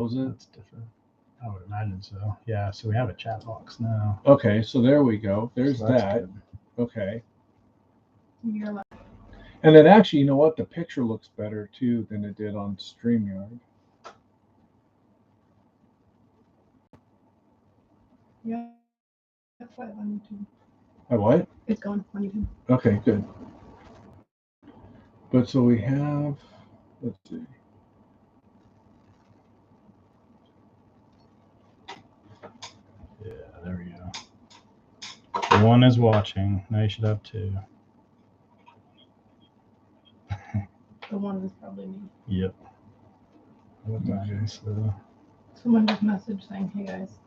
Was it? That's different. I would imagine so. Yeah, so we have a chat box now. Okay, so there we go. There's So that's that. good. Okay. You're like, And then actually, you know what? The picture looks better too than it did on StreamYard. yeah, 5 on YouTube. What? It's going on YouTube. Okay, good. But so we have, let's see. Yeah, there we go. The one is watching. Now you should have two. The one is probably me. Yep. I would imagine so. Someone just messaged saying, "Hey guys."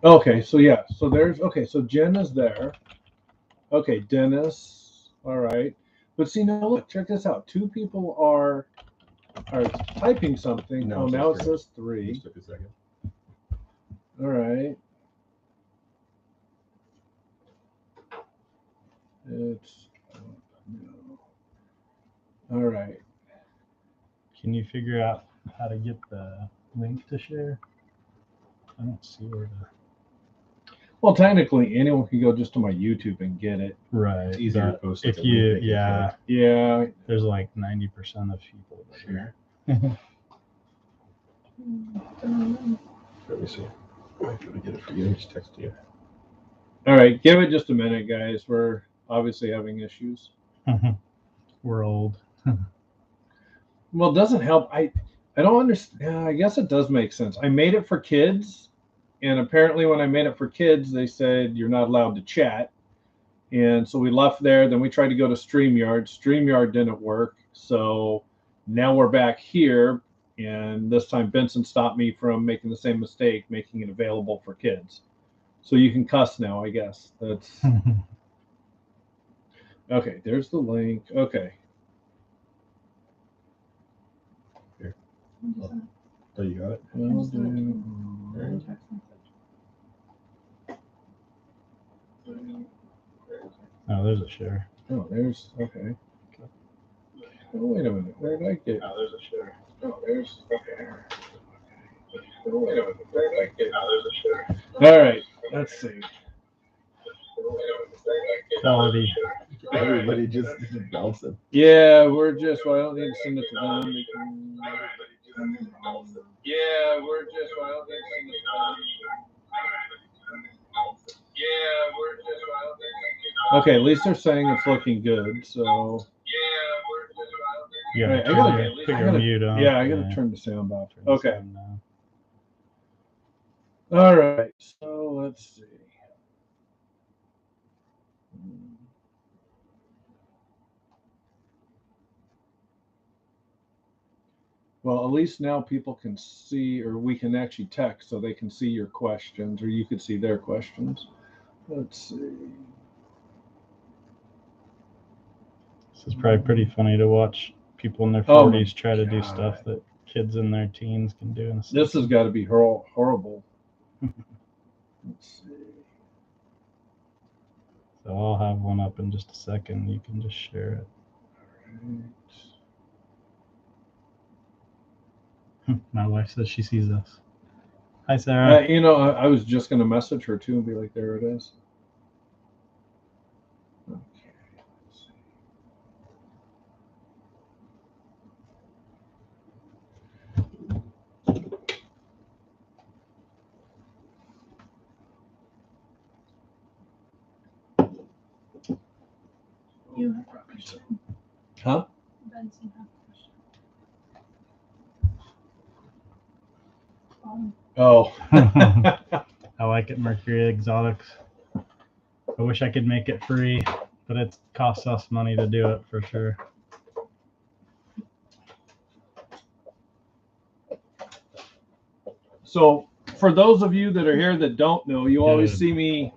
Okay, so yeah, so there's, okay, so Jen is there. Okay, Dennis, all right. But see, now look, check this out. Two people are typing something. No, Oh, it's now it just says 3. Just took a second. All right. It's, no. All right. Can you figure out how to get the link to share? I don't see where to. Well, technically, anyone can go just to my YouTube and get it. Right. It's easier to but post like if a link you, they can yeah, click. Yeah. there's like 90% of people that Sure. Let me see. I have to get it for you. Just text you. All right. Give it just a minute, guys. We're obviously having issues. We're old. Well, it doesn't help. I don't understand. I guess it does make sense. I made it for kids, and apparently when I made it for kids, they said you're not allowed to chat. And so we left there. Then we tried to go to StreamYard. StreamYard didn't work. So now we're back here. And this time Benson stopped me from making the same mistake, making it available for kids. So you can cuss now, I guess. That's okay. There's the link. Okay. Oh, you got it? Well, just sent it to do- Text message. Oh, there's a share. Oh, there's okay. Oh, wait a minute. Where did I get? Oh, there's a share. Oh, there's okay. Oh, wait a minute. Where did I get? Oh, there's a share. All right. Let's see. Quality. Everybody just bouncing. Yeah, we're just. Well, I don't need to send it to them. They can, yeah, we're just. Well, I don't need to send it to them. Yeah, we're just. Well, I don't need to send it to them. Okay, at least they're saying it's looking good. So. You Right, gotta put your mute on. Yeah, I gotta turn the sound off. Turn the Okay. sound down. All right. So let's see. Well, at least now people can see, or we can actually text so they can see your questions, or you could see their questions. Let's see. This is probably pretty funny to watch people in their Oh my 40s try to do God. stuff that kids in their teens can do. In a This has got to be horrible. Let's see. So I'll have one up in just a second. You can just share it. All right. My wife says she sees us. Hi, Sarah. You know, I was just going to message her too and be like, there it is. Okay. Let's see. You have a question. Huh? Benson has a question. Oh. I like it, Mercury Exotics. I wish I could make it free, but it costs us money to do it for sure. So, for those of you that are here that don't know, you always Good. see me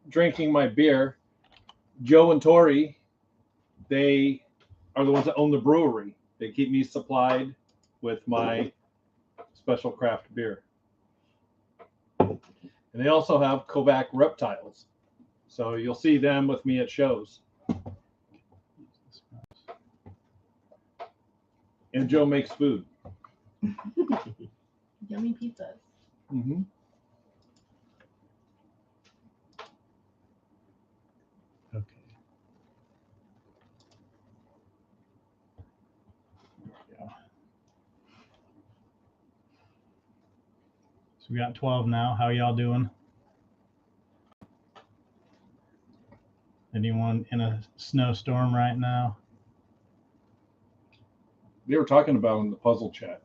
drinking my beer. Joe and Tori, they are the ones that own the brewery. They keep me supplied with my special craft beer. And they also have Kovac reptiles. So you'll see them with me at shows. And Joe makes food. Yummy pizzas. Mm-hmm. Okay. Yeah. So we got 12 now. How y'all doing? Anyone in a snowstorm right now? They were talking about in the puzzle chat.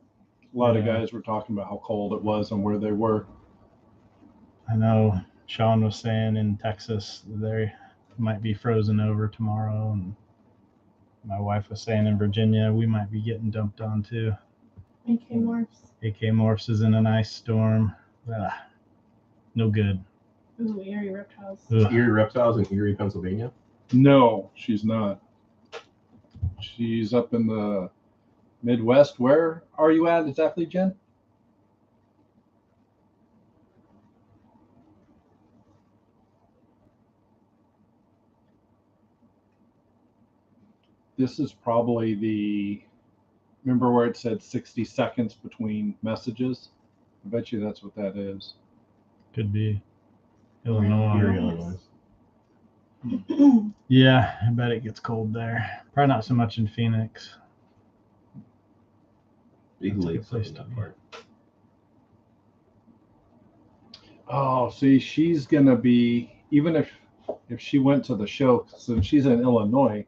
A lot of Yeah. guys were talking about how cold it was and where they were. I know Sean was saying in Texas they might be frozen over tomorrow, and my wife was saying in Virginia we might be getting dumped on too. AK Morphs. AK Morphs is in an ice storm. No good. Ooh, Eerie Reptiles. Ugh. Erie Reptiles in Erie, Pennsylvania. No, she's not. She's up in the Midwest. Where are you at exactly, Jen? This is probably the, remember where it said 60 seconds between messages? I bet you that's what that is. Could be Illinois. Erie, Nice. Illinois. Yeah, I bet it gets cold there. Probably not so much in Phoenix. Big That's a good lakes up place in to that be. part. Oh, see, she's gonna be, even if she went to the show, since she's in Illinois,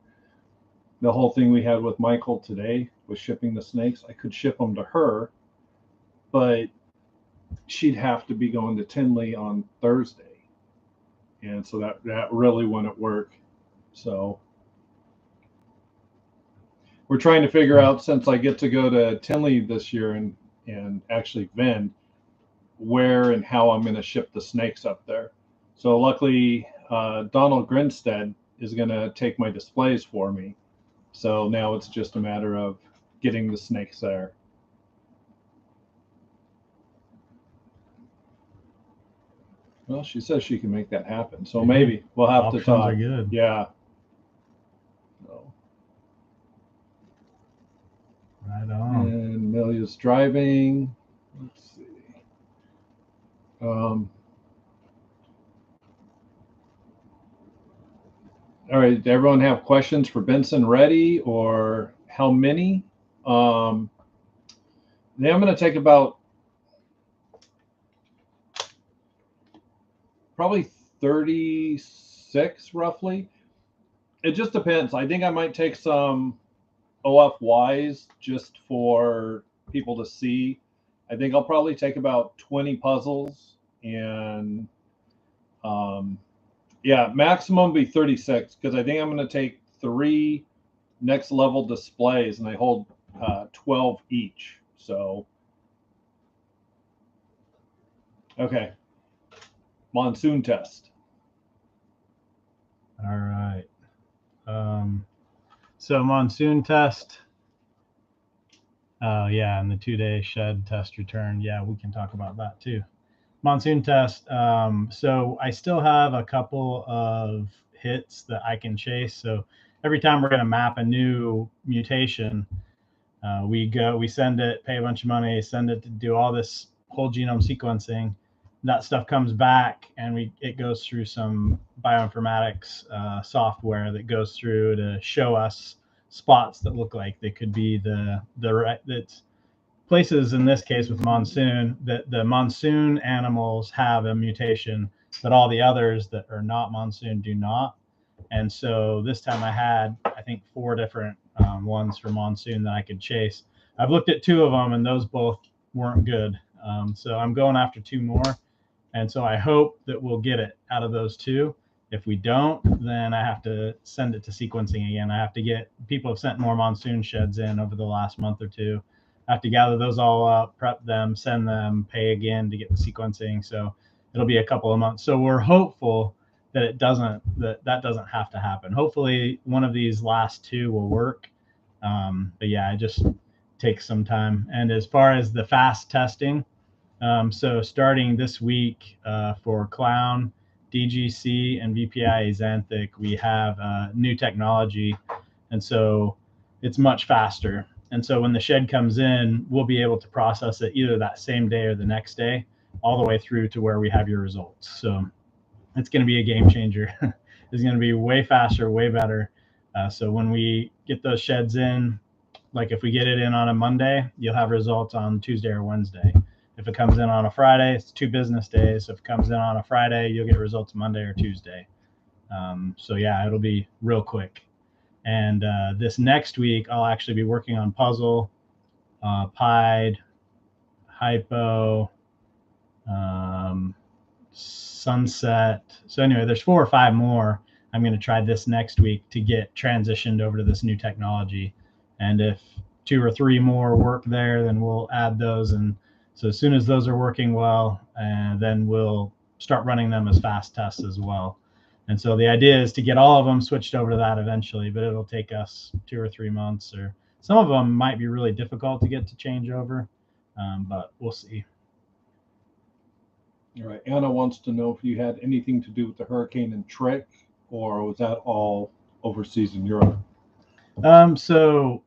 the whole thing we had with Michael today was shipping the snakes. I could ship them to her, but she'd have to be going to Tinley on Thursday, and so that really wouldn't work. So we're trying to figure out, since I get to go to Tinley this year and actually vend, where and how I'm going to ship the snakes up there. So luckily, Donald Grinstead is going to take my displays for me. So now it's just a matter of getting the snakes there. Well, she says she can make that happen. So maybe we'll have Options to talk. are good. Yeah. So, Right on. and Amelia's driving. Let's see. All right, everyone have questions for Benson ready, or how many? Then I'm going to take about probably 36 roughly. It just depends. I think I might take some OFYs just for people to see. I think I'll probably take about 20 puzzles, and yeah, maximum be 36, because I think I'm going to take 3 next level displays, and I hold 12 each. So, okay. Monsoon test. All right. So monsoon test. Oh yeah, and the 2-day shed test return. Yeah, we can talk about that too. Monsoon test. So I still have a couple of hits that I can chase. So every time we're going to map a new mutation, we send it, pay a bunch of money, send it to do all this whole genome sequencing. That stuff comes back, and it goes through some bioinformatics software that goes through to show us spots that look like they could be that's places, in this case with monsoon, that the monsoon animals have a mutation, but all the others that are not monsoon do not. And so this time I had, I think, 4 different ones for monsoon that I could chase. I've looked at 2 of them, and those both weren't good. So I'm going after 2 more. And so I hope that we'll get it out of those 2. If we don't, then I have to send it to sequencing again. I have to get, people have sent more monsoon sheds in over the last month or 2. I have to gather those all up, prep them, send them, pay again to get the sequencing. So it'll be a couple of months. So we're hopeful that that doesn't have to happen. Hopefully one of these last 2 will work. But yeah, it just takes some time. And as far as the fast testing, so starting this week for Clown, DGC, and VPI Xanthic, we have new technology. And so it's much faster. And so when the shed comes in, we'll be able to process it either that same day or the next day, all the way through to where we have your results. So it's going to be a game changer. It's going to be way faster, way better. So when we get those sheds in, like if we get it in on a Monday, you'll have results on Tuesday or Wednesday. If it comes in on a Friday, it's 2 business days. If it comes in on a Friday, you'll get results Monday or Tuesday. So yeah, it'll be real quick. And this next week, I'll actually be working on puzzle, pied, hypo, sunset. So anyway, there's 4 or 5 more I'm going to try this next week to get transitioned over to this new technology. And if 2 or 3 more work there, then we'll add those. And so as soon as those are working well, then we'll start running them as fast tests as well. And so the idea is to get all of them switched over to that eventually, but it'll take us 2 or 3 months, or some of them might be really difficult to get to change over, but we'll see. All right. Anna wants to know if you had anything to do with the hurricane and Trick, or was that all overseas in Europe? So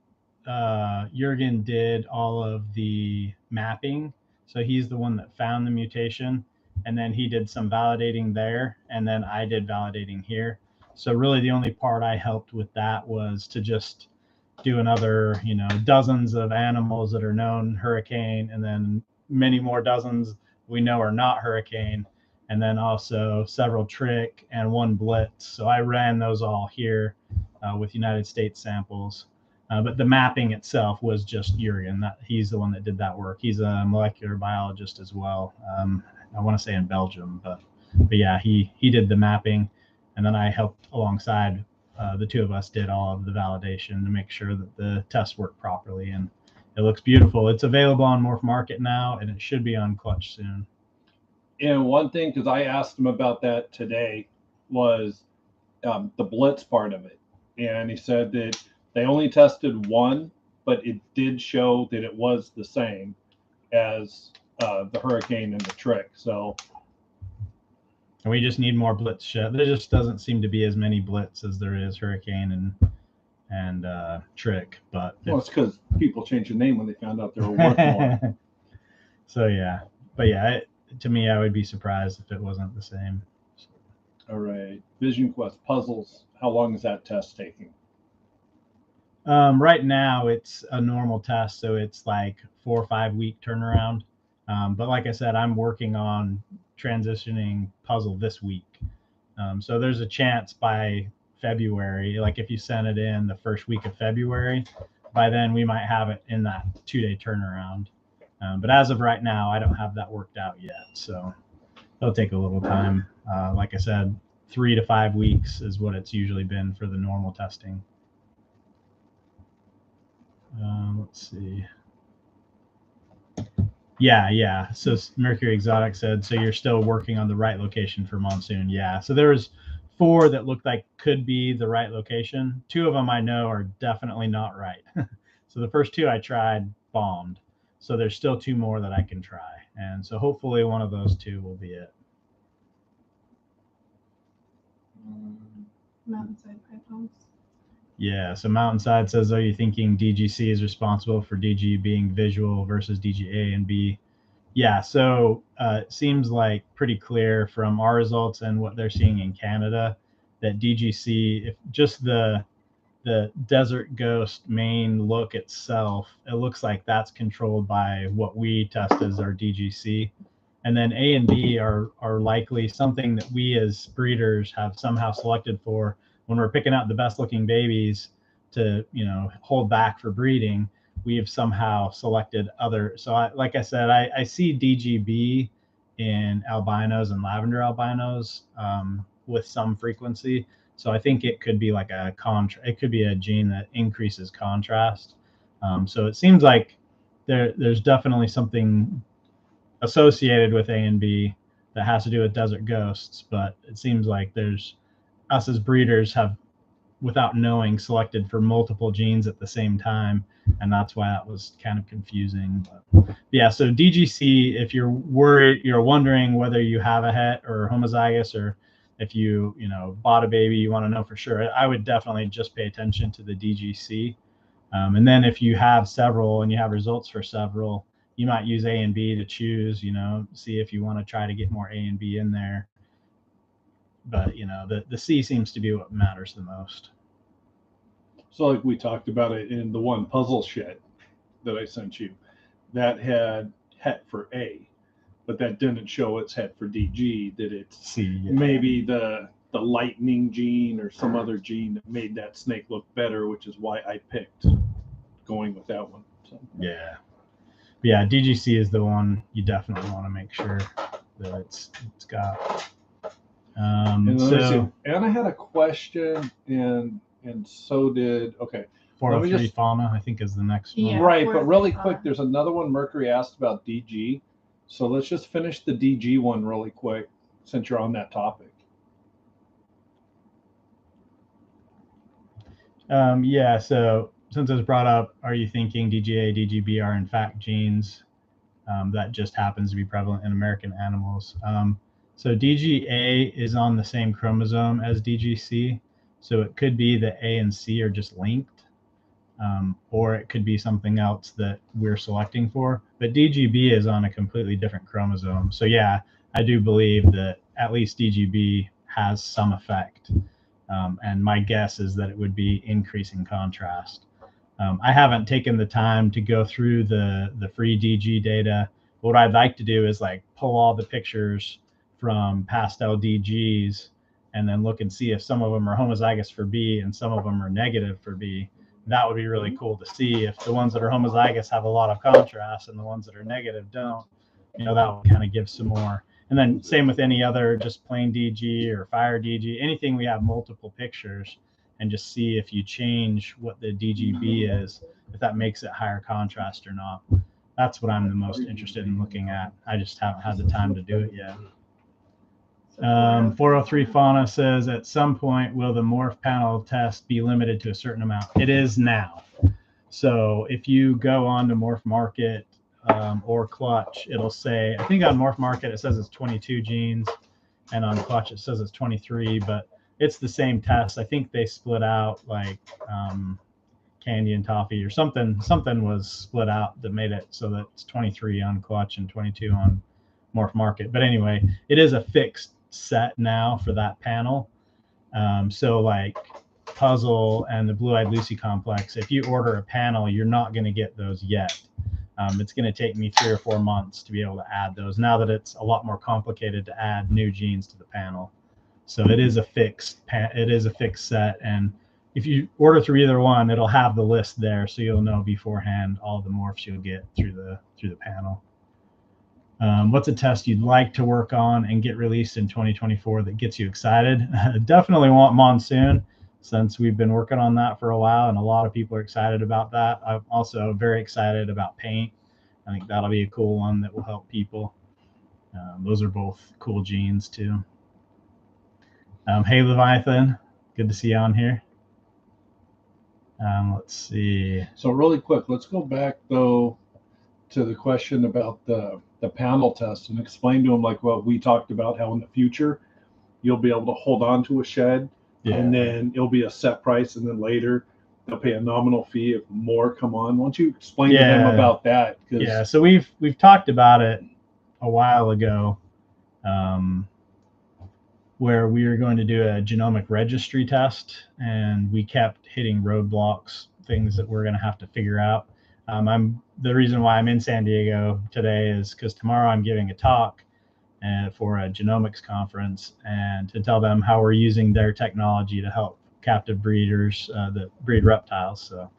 Jurgen did all of the mapping. So he's the one that found the mutation, and then he did some validating there, and then I did validating here. So really the only part I helped with that was to just do another, dozens of animals that are known hurricane, and then many more dozens we know are not hurricane, and then also several Trick and 1 blitz. So I ran those all here with United States samples. But the mapping itself was just Jurgen. He's the one that did that work. He's a molecular biologist as well. I want to say in Belgium, but yeah, he did the mapping, and then I helped alongside. The 2 of us did all of the validation to make sure that the tests work properly, and it looks beautiful. It's available on Morph Market now, and it should be on Clutch soon. And one thing, because I asked him about that today, was the blitz part of it. And he said that they only tested 1, but it did show that it was the same as the hurricane and the Trick. So, and we just need more blitz shed. There just doesn't seem to be as many blitz as there is hurricane and Trick. But well, it's because people changed the name when they found out they were worth more. So yeah, but yeah, to me, I would be surprised if it wasn't the same. All right, Vision Quest puzzles. How long is that test taking? Right now, it's a normal test, so it's like 4 or 5 week turnaround. But like I said, I'm working on transitioning puzzle this week. So there's a chance by February, like if you send it in the first week of February, by then we might have it in that 2-day turnaround. But as of right now, I don't have that worked out yet. So it'll take a little time. Like I said, 3 to 5 weeks is what it's usually been for the normal testing. Let's see. Yeah. So Mercury Exotic said, so you're still working on the right location for monsoon. Yeah. So there was 4 that looked like could be the right location. 2 of them I know are definitely not right. So the first 2 I tried bombed. So there's still 2 more that I can try. And so hopefully one of those 2 will be it. Mountainside pythons. Yeah, so Mountainside says, are you thinking DGC is responsible for DG being visual versus DGA and B? Yeah, so it seems like pretty clear from our results and what they're seeing in Canada that DGC, if just the Desert Ghost main look itself, it looks like that's controlled by what we test as our DGC. And then A and B are likely something that we as breeders have somehow selected for when we're picking out the best looking babies to, hold back for breeding. We have somehow selected other. So like I said, I see DGB in albinos and lavender albinos with some frequency. So I think it could be like it could be a gene that increases contrast. So it seems like there's definitely something associated with A and B that has to do with desert ghosts, but it seems like us as breeders have, without knowing, selected for multiple genes at the same time, and that's why that was kind of confusing. But yeah, so DGC, if you're wondering whether you have a het or homozygous, or if you bought a baby, you want to know for sure, I would definitely just pay attention to the DGC. And then if you have several and you have results for several, you might use A and B to choose, see if you want to try to get more A and B in there. But, the C seems to be what matters the most. So like we talked about it in the one puzzle shed that I sent you, that had het for A, but that didn't show its het for DG, that it's C. Yeah. maybe the lightning gene or some other gene that made that snake look better, which is why I picked going with that one. So. Yeah. But yeah, DGC is the one you definitely want to make sure that it's got. And Anna had a question, and so did 403 fauna, I think, is the next one. Yeah, right, but really fauna. quick, there's another one Mercury asked about DG. So let's just finish the DG one really quick since you're on that topic. Yeah, so since it was brought up, are you thinking DGA, DGB are in fact genes that just happens to be prevalent in American animals? So DGA is on the same chromosome as DGC, so it could be that A and C are just linked, or it could be something else that we're selecting for. But DGB is on a completely different chromosome. So yeah, I do believe that at least DGB has some effect. And my guess is that it would be increasing contrast. I haven't taken the time to go through the free DG data. What I'd like to do is like pull all the pictures from pastel DGs and then look and see if some of them are homozygous for B and some of them are negative for B. That would be really cool to see if the ones that are homozygous have a lot of contrast and the ones that are negative don't. That would kind of give some more. And then same with any other just plain DG or fire DG, anything we have multiple pictures, and just see if you change what the DGB is, if that makes it higher contrast or not. That's what I'm the most interested in looking at. I just haven't had the time to do it yet. 403 fauna says, at some point, will the morph panel test be limited to a certain amount? It is now. So if you go on to Morph Market or Clutch, it'll say, I think on Morph Market it says it's 22 genes, and on Clutch it says it's 23, but it's the same test. I think they split out like candy and toffee or something. Something was split out that made it so that it's 23 on Clutch and 22 on Morph Market. But anyway, it is a fixed set now for that panel. So like Puzzle and the Blue-Eyed Lucy complex, if you order a panel, you're not going to get those yet. It's going to take me 3 or 4 months to be able to add those, now that it's a lot more complicated to add new genes to the panel. So it is a fixed set, and if you order through either one, it'll have the list there, so you'll know beforehand all the morphs you'll get through the panel. What's a test you'd like to work on and get released in 2024 that gets you excited? Definitely want Monsoon, since we've been working on that for a while and a lot of people are excited about that. I'm also very excited about Paint. I think that'll be a cool one that will help people. Those are both cool genes too. Hey Leviathan, good to see you on here. Let's see. So really quick, let's go back though to the question about the panel test and explain to them like what we talked about, how in the future you'll be able to hold on to a shed, and then it'll be a set price, and then later they'll pay a nominal fee if more come on. Why don't you explain to them about that? Yeah, so we've talked about it a while ago, where we were going to do a genomic registry test, and we kept hitting roadblocks, things that we're going to have to figure out. The reason why I'm in San Diego today is because tomorrow I'm giving a talk for a genomics conference, and to tell them how we're using their technology to help captive breeders that breed reptiles. So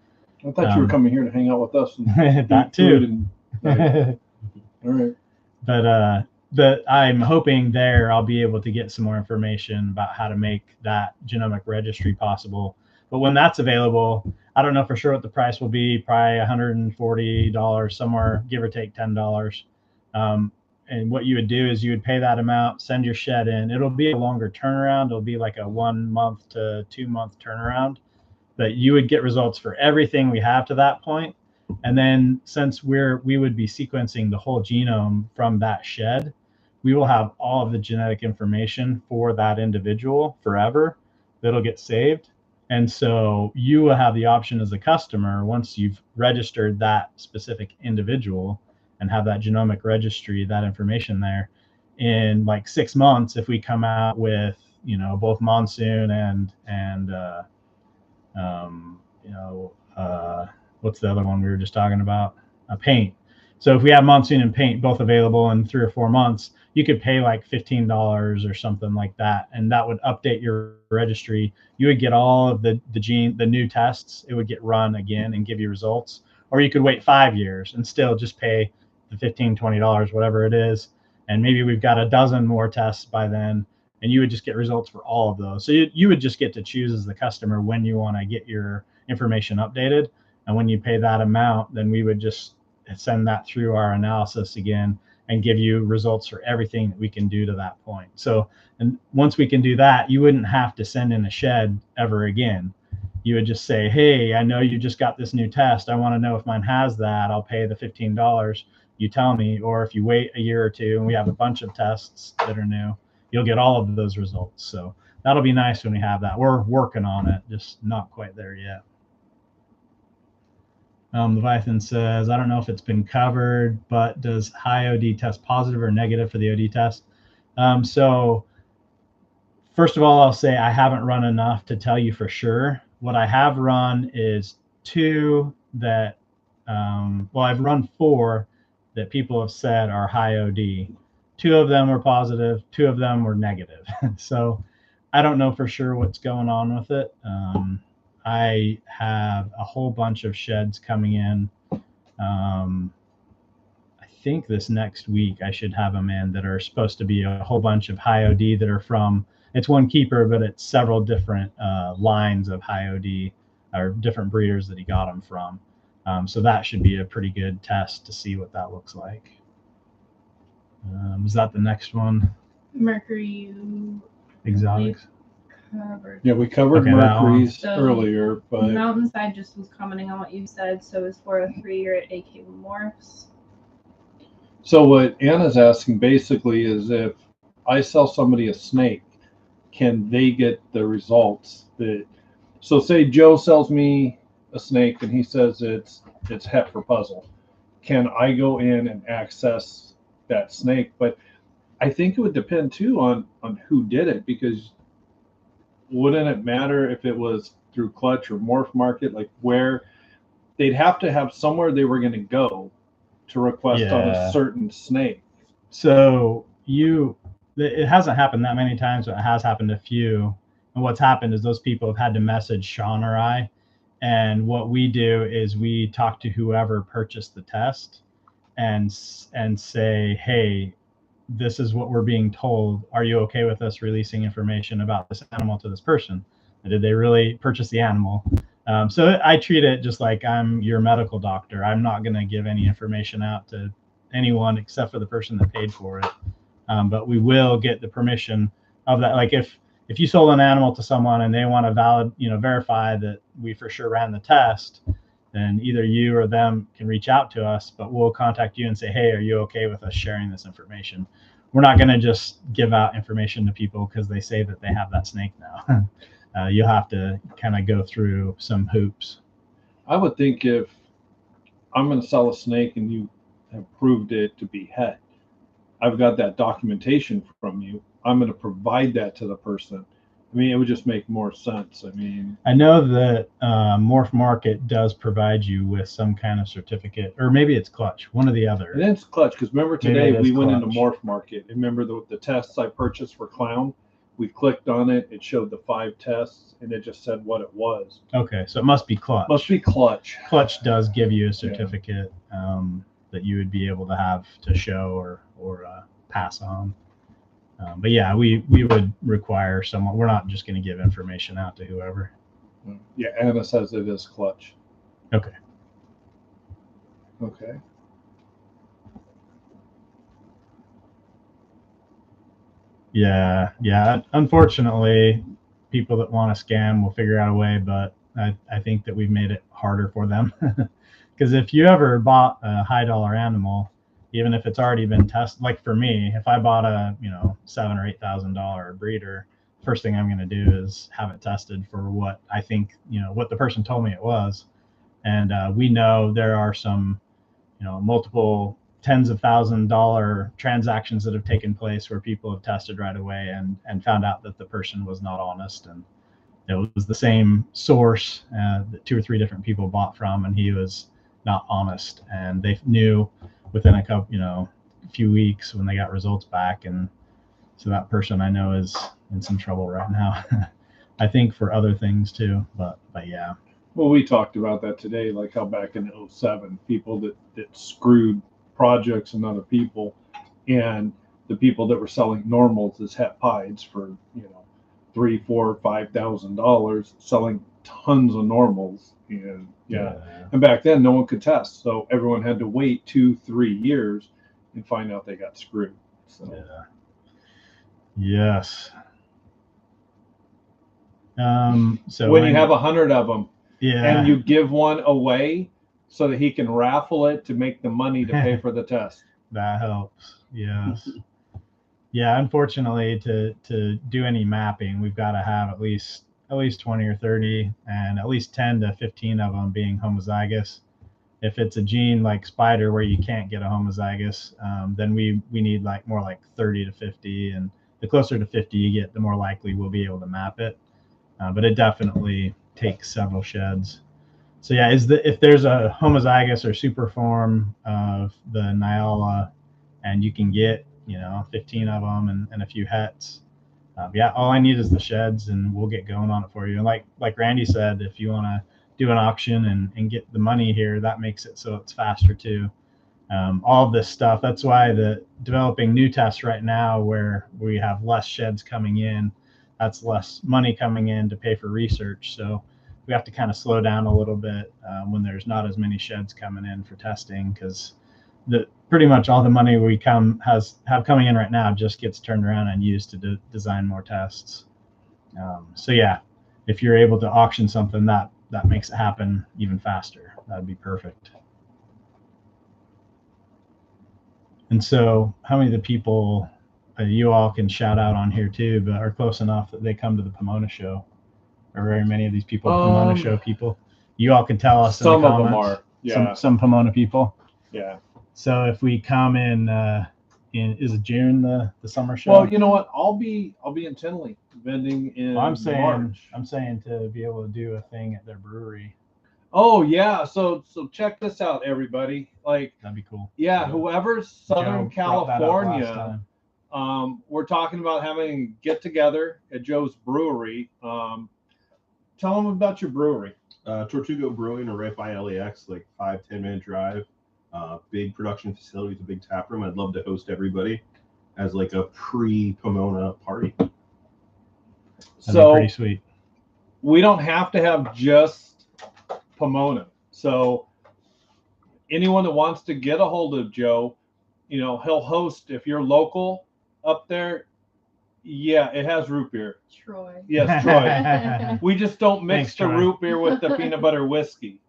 I thought you were coming here to hang out with us. And that too. Right. All right. But I'm hoping there I'll be able to get some more information about how to make that genomic registry possible. But when that's available, I don't know for sure what the price will be, probably $140 somewhere, give or take $10. And what you would do is you would pay that amount, send your shed in. It'll be a longer turnaround. It'll be like a 1 month to 2 month turnaround. But you would get results for everything we have to that point. And then since we would be sequencing the whole genome from that shed, we will have all of the genetic information for that individual forever that'll get saved. And so you will have the option as a customer, once you've registered that specific individual and have that genomic registry, that information there, in like 6 months, if we come out with, both monsoon and what's the other one we were just talking about? Paint. So if we have monsoon and paint both available in 3 or 4 months, you could pay like $15 or something like that, and that would update your registry. You would get all of the new tests. It would get run again and give you results. Or you could wait 5 years and still just pay the $15-20, whatever it is, and maybe we've got a dozen more tests by then, and you would just get results for all of those. So you would just get to choose as the customer when you want to get your information updated. And when you pay that amount, then we would just send that through our analysis again and give you results for everything that we can do to that point. So, and once we can do that, you wouldn't have to send in a shed ever again. You would just say, hey, I know you just got this new test. I want to know if mine has that. I'll pay the $15. You tell me. Or if you wait a year or two and we have a bunch of tests that are new, you'll get all of those results. So that'll be nice when we have that. We're working on it, just not quite there yet. Leviathan says, I don't know if it's been covered, but does high OD test positive or negative for the OD test? So first of all, I'll say I haven't run enough to tell you for sure. What I have run is 2 that, I've run 4 that people have said are high OD. 2 of them were positive, 2 of them were negative. So I don't know for sure what's going on with it. I have a whole bunch of sheds coming in. I think this next week I should have them in that are supposed to be a whole bunch of high OD that are from, it's one keeper, but it's several different lines of high OD or different breeders that he got them from. So that should be a pretty good test to see what that looks like. Is that the next one? Mercury Exotics. covered. Yeah, we covered Okay, that one. Mercury's earlier, but Mountainside just was commenting on what you said, so it's for a 3-year at AK Morphs. so what Anna's asking basically is if I sell somebody a snake, can they get the results that, so say Joe sells me a snake and he says it's het for puzzle. Can I go in and access that snake? But I think it would depend too on who did it, because wouldn't it matter if it was through Clutch or Morph Market, like where they'd have to have somewhere they were going to go to request on a certain snake. So it hasn't happened that many times, but it has happened a few. And what's happened is those people have had to message Sean or I. And what we do is we talk to whoever purchased the test and say, hey, this is what we're being told. Are you okay with us releasing information about this animal to this person? Did they really purchase the animal? So I treat it just like I'm your medical doctor. I'm not going to give any information out to anyone except for the person that paid for it. But we will get the permission of that. Like if you sold an animal to someone and they want to verify that we for sure ran the test, then either you or them can reach out to us, but we'll contact you and say, hey, are you okay with us sharing this information? We're not going to just give out information to people because they say that they have that snake now. You'll have to kind of go through some hoops. I would think if I'm going to sell a snake and you have proved it to be het, I've got that documentation from you. I'm going to provide that to the person. I mean, it would just make more sense. I mean, I know that Morph Market does provide you with some kind of certificate, or maybe it's Clutch, one or the other. and it's Clutch, because remember today Maybe it we is went into Clutch. Morph Market. Remember the tests I purchased for Clown? We clicked on it. It showed the 5 tests, and it just said what it was. Okay, so it must be Clutch. Must be Clutch. Clutch does give you a certificate that you would be able to have to show or pass on. But yeah, we would require someone. We're not just going to give information out to whoever. Yeah, Anna says it is Clutch. Okay. Okay. Yeah. Unfortunately, people that want to scam will figure out a way, but I think that we've made it harder for them. Because if you ever bought a high dollar animal, even if it's already been tested, like for me, if I bought a $7,000 or $8,000 breeder first thing I'm going to do is have it tested for what I think, what the person told me it was. And we know there are some, multiple tens of $1,000 transactions that have taken place where people have tested right away and found out that the person was not honest, and it was the same source that 2 or 3 different people bought from, and he was not honest, and they knew within a few weeks when they got results back. And so that person I know is in some trouble right now. I think for other things too, but yeah. Well, we talked about that today, like how back in 07, people that screwed projects and other people, and the people that were selling normals as het pies for, $3,000, $4,000, $5,000, selling tons of normals. And and back then no one could test. So everyone had to wait 2-3 years and find out they got screwed. So yes. So when you have 100 of them, yeah, and you give one away so that he can raffle it to make the money to pay for the test. That helps. Yes. Yeah, unfortunately, to do any mapping, we've got to have at least 20 or 30, and at least 10 to 15 of them being homozygous. If it's a gene like spider where you can't get a homozygous, then we need more like 30 to 50, and the closer to 50 you get, the more likely we'll be able to map it. But it definitely takes several sheds. So yeah, if there's a homozygous or super form of the Nyala, and you can get 15 of them and a few hets, all I need is the sheds, and we'll get going on it for you. And like Randy said, if you want to do an auction and get the money here, that makes it so it's faster too. All of this stuff, that's why the developing new tests right now where we have less sheds coming in, that's less money coming in to pay for research. So we have to kind of slow down a little bit when there's not as many sheds coming in for testing, because pretty much all the money we have coming in right now just gets turned around and used to design more tests. So yeah, if you're able to auction something, that makes it happen even faster. That'd be perfect. And so how many of the people you all can shout out on here too, but are close enough that they come to the Pomona show? Are very many of these people Pomona show people? You all can tell us. Some in the of them comments. are, yeah. Some Pomona people. Yeah. So if we come in is it June the summer show? Well, you know what? I'll be in Tinley vending in March. I'm saying to be able to do a thing at their brewery. Oh yeah, so check this out, everybody. Like, that'd be cool. Yeah, whoever's Southern California, we're talking about having a get together at Joe's brewery. Tell them about your brewery. Tortuga Brewing, or right by LAX, like 5-10 minute drive. Big production facility with a big tap room. I'd love to host everybody as like a pre-Pomona party. That'd be pretty sweet. We don't have to have just Pomona. So anyone that wants to get a hold of Joe, he'll host. If you're local up there, yeah, it has root beer. Troy. Yes, Troy. We just don't mix the root beer with the peanut butter whiskey.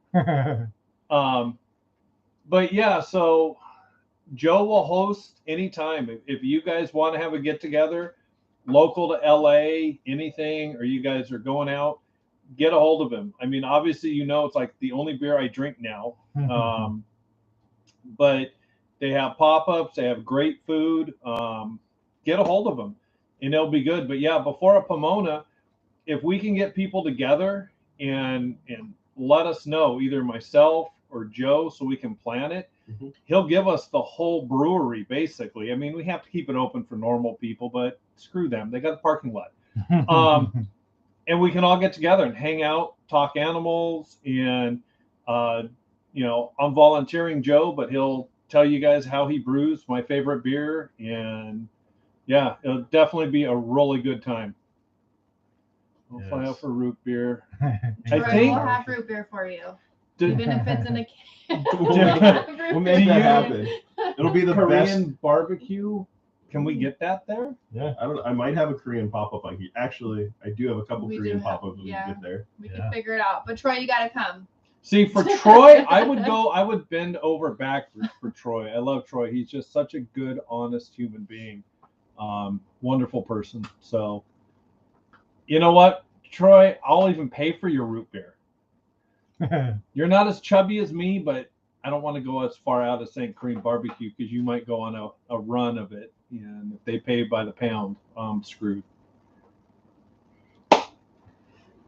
But yeah, so Joe will host anytime. If you guys want to have a get together, local to LA, anything, or you guys are going out, get a hold of him. I mean, obviously, it's like the only beer I drink now. But they have pop-ups, they have great food. Get a hold of them and it'll be good. But yeah, before a Pomona, if we can get people together and let us know, either myself or Joe, so we can plan it, he'll give us the whole brewery basically. I mean, we have to keep it open for normal people, but screw them, they got the parking lot. And we can all get together and hang out, talk animals, and I'm volunteering Joe, but he'll tell you guys how he brews my favorite beer. And yeah, it'll definitely be a really good time. I'll fly out for root beer. I think we'll have root beer for you, even if it's in a can. We'll make that happen. It'll be the Korean best barbecue. Can we get that there? Yeah. I might have a Korean pop-up. Actually, I do have a couple Korean pop-ups when we get there. We can figure it out. But Troy, you gotta come. See, for Troy, I would bend over backwards for Troy. I love Troy. He's just such a good, honest human being. Wonderful person. So You know what, Troy? I'll even pay for your root beer. You're not as chubby as me, but I don't want to go as far out as St. Cream Barbecue because you might go on a run of it. And if they pay by the pound, I'm screwed.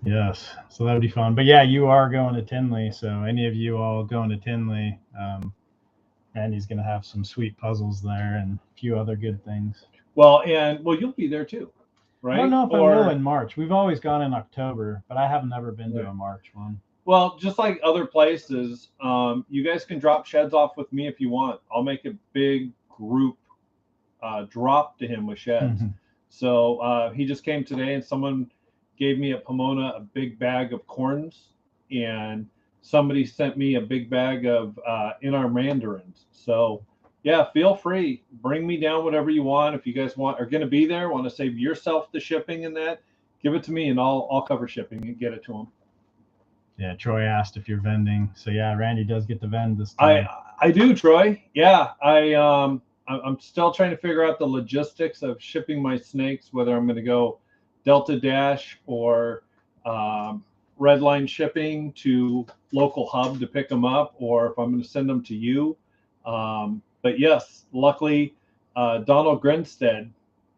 Yes, so that would be fun. But yeah, you are going to Tinley, so any of you all going to Tinley, Randy's going to have some sweet puzzles there and a few other good things. Well, you'll be there too, right? I don't know if I will in March. We've always gone in October, but I have never been to a March one. Well, just like other places, you guys can drop sheds off with me if you want. I'll make a big group drop to him with sheds. So he just came today, and someone gave me at Pomona a big bag of corns, and somebody sent me a big bag of in our mandarins. So yeah, feel free, bring me down whatever you want. If you guys are going to be there, want to save yourself the shipping and that, give it to me, and I'll cover shipping and get it to them. Yeah, Troy asked if you're vending, so yeah, Randy does get to vend this time. I do, Troy. Yeah, I'm still trying to figure out the logistics of shipping my snakes, whether I'm going to go Delta Dash or Redline shipping to local hub to pick them up, or if I'm going to send them to you. But yes, luckily, Donald Grinstead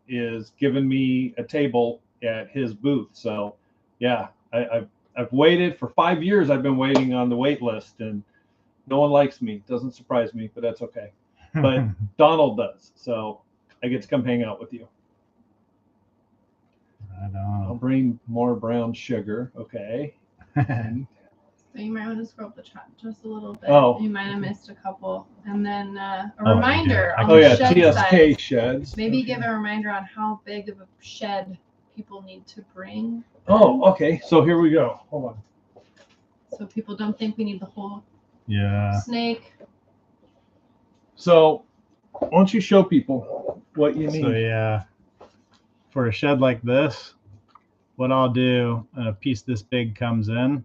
is giving me a table at his booth. So yeah, I've waited for 5 years. I've been waiting on the wait list, and no one likes me. Doesn't surprise me, but that's okay. But Donald does, so I get to come hang out with you. Right on. I'll bring more brown sugar. Okay. So you might want to scroll up the chat just a little bit. Oh. You might have missed a couple. And then a reminder on Oh the yeah, shed TSK size. sheds. Maybe give a reminder on how big of a shed people need to bring. Oh, okay. So here we go. Hold on. So people don't think we need the whole Yeah. snake. So why don't you show people what you need? So yeah, for a shed like this, what I'll do, and a piece this big comes in,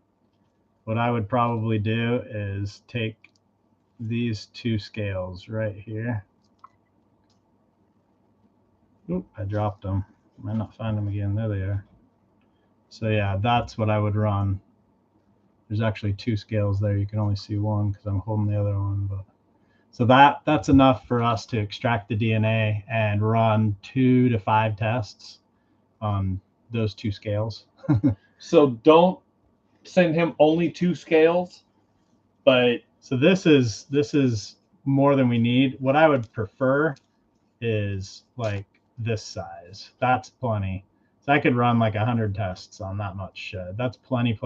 what I would probably do is take these two scales right here. Oop, I dropped them. I might not find them again. There they are. So yeah, that's what I would run. There's actually two scales there. You can only see one because I'm holding the other one. But so that's enough for us to extract the DNA and run 2 to 5 tests on those two scales. So don't send him only 2 scales, but so this is more than we need. What I would prefer is like this size. That's plenty. So I could run like 100 tests on that much shed. That's plenty.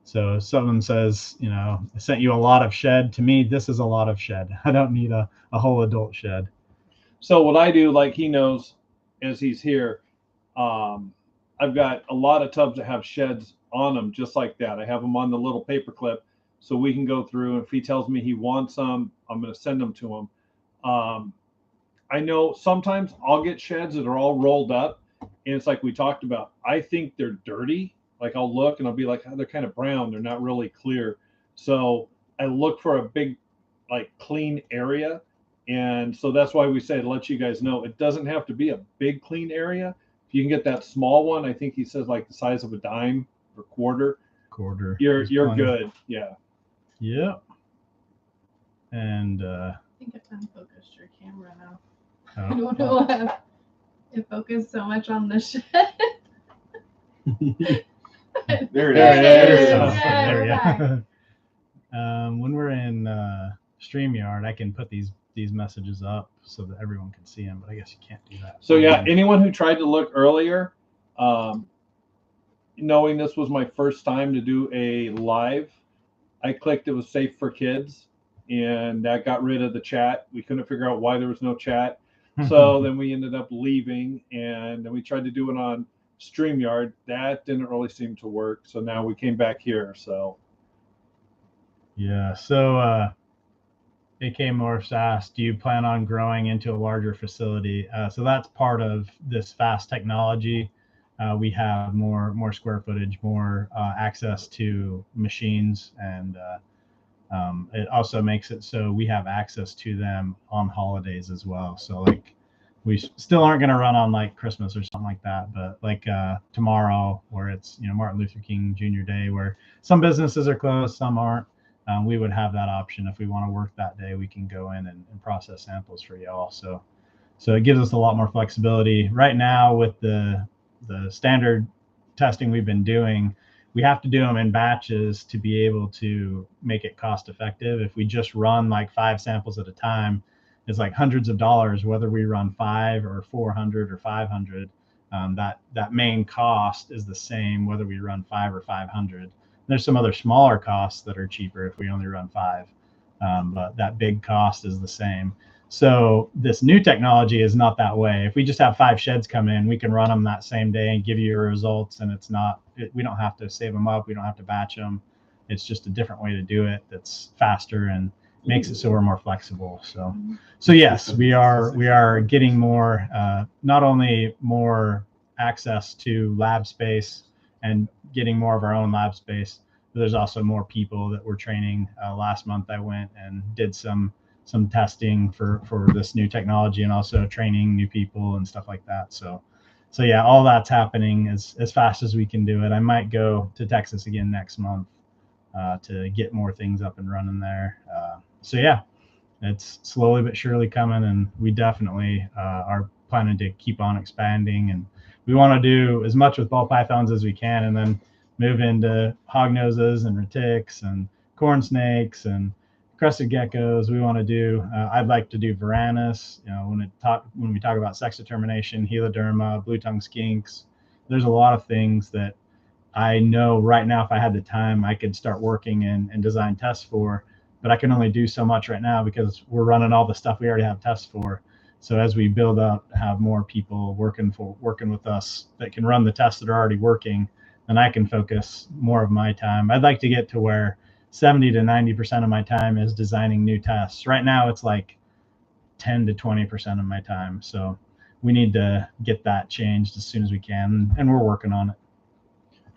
So if someone says, you know, I sent you a lot of shed, to me, this is a lot of shed. I don't need a whole adult shed. So what I do, like he knows as he's here, I've got a lot of tubs that have sheds on them just like that. I have them on the little paper clip so we can go through, and if he tells me he wants them, I'm going to send them to him. I know sometimes I'll get sheds that are all rolled up, and it's like we talked about. I think they're dirty. Like I'll look and I'll be like, oh, they're kind of brown. They're not really clear. So I look for a big, like clean area. And so that's why we say to let you guys know, it doesn't have to be a big clean area. If you can get that small one, I think he says like the size of a dime or quarter. You're good. Yeah. Yep. And I think I've unfocused your camera now. oh, I don't know why it focused so much on the shed. There it There is. it is. There we Yeah, go. When we're in StreamYard, I can put these messages up so that everyone can see them, but I guess you can't do that. So yeah, anyone who tried to look earlier, knowing this was my first time to do a live, I clicked it was safe for kids, and that got rid of the chat. We couldn't figure out why there was no chat. So then we ended up leaving, and then we tried to do it on StreamYard. That didn't really seem to work. So now we came back here. So yeah. So AK Morphs asked, do you plan on growing into a larger facility? So that's part of this fast technology. We have more square footage, more access to machines, and it also makes it so we have access to them on holidays as well. So like we still aren't going to run on like Christmas or something like that, but like tomorrow, where it's Martin Luther King Jr. Day, where some businesses are closed, some aren't. We would have that option. If we want to work that day, we can go in and process samples for y'all. So it gives us a lot more flexibility. Right now, with the standard testing we've been doing, we have to do them in batches to be able to make it cost effective. If we just run like 5 samples at a time, it's like hundreds of dollars, whether we run 5 or 400 or 500. That main cost is the same whether we run 5 or 500. There's some other smaller costs that are cheaper if we only run 5, but that big cost is the same. So this new technology is not that way. If we just have 5 sheds come in, we can run them that same day and give you your results, and we don't have to save them up. We don't have to batch them. It's just a different way to do it that's faster and makes it so we're more flexible. So yes, we are getting more, not only more access to lab space and getting more of our own lab space, but there's also more people that we're training. Last month I went and did some testing for this new technology, and also training new people and stuff like that. So yeah, all that's happening as fast as we can do it. I might go to Texas again next month to get more things up and running there. So yeah, it's slowly but surely coming, and we definitely are planning to keep on expanding, and we want to do as much with ball pythons as we can, and then move into hognoses and retics and corn snakes and crested geckos. We want to do, I'd like to do Varanus, when we talk about sex determination, Heloderma, blue tongue skinks. There's a lot of things that I know right now, if I had the time, I could start working and design tests for, but I can only do so much right now because we're running all the stuff we already have tests for. So as we build up, have more people working with us that can run the tests that are already working, then I can focus more of my time. I'd like to get to where 70 to 90% of my time is designing new tests. Right now it's like 10 to 20% of my time. So we need to get that changed as soon as we can, and we're working on it.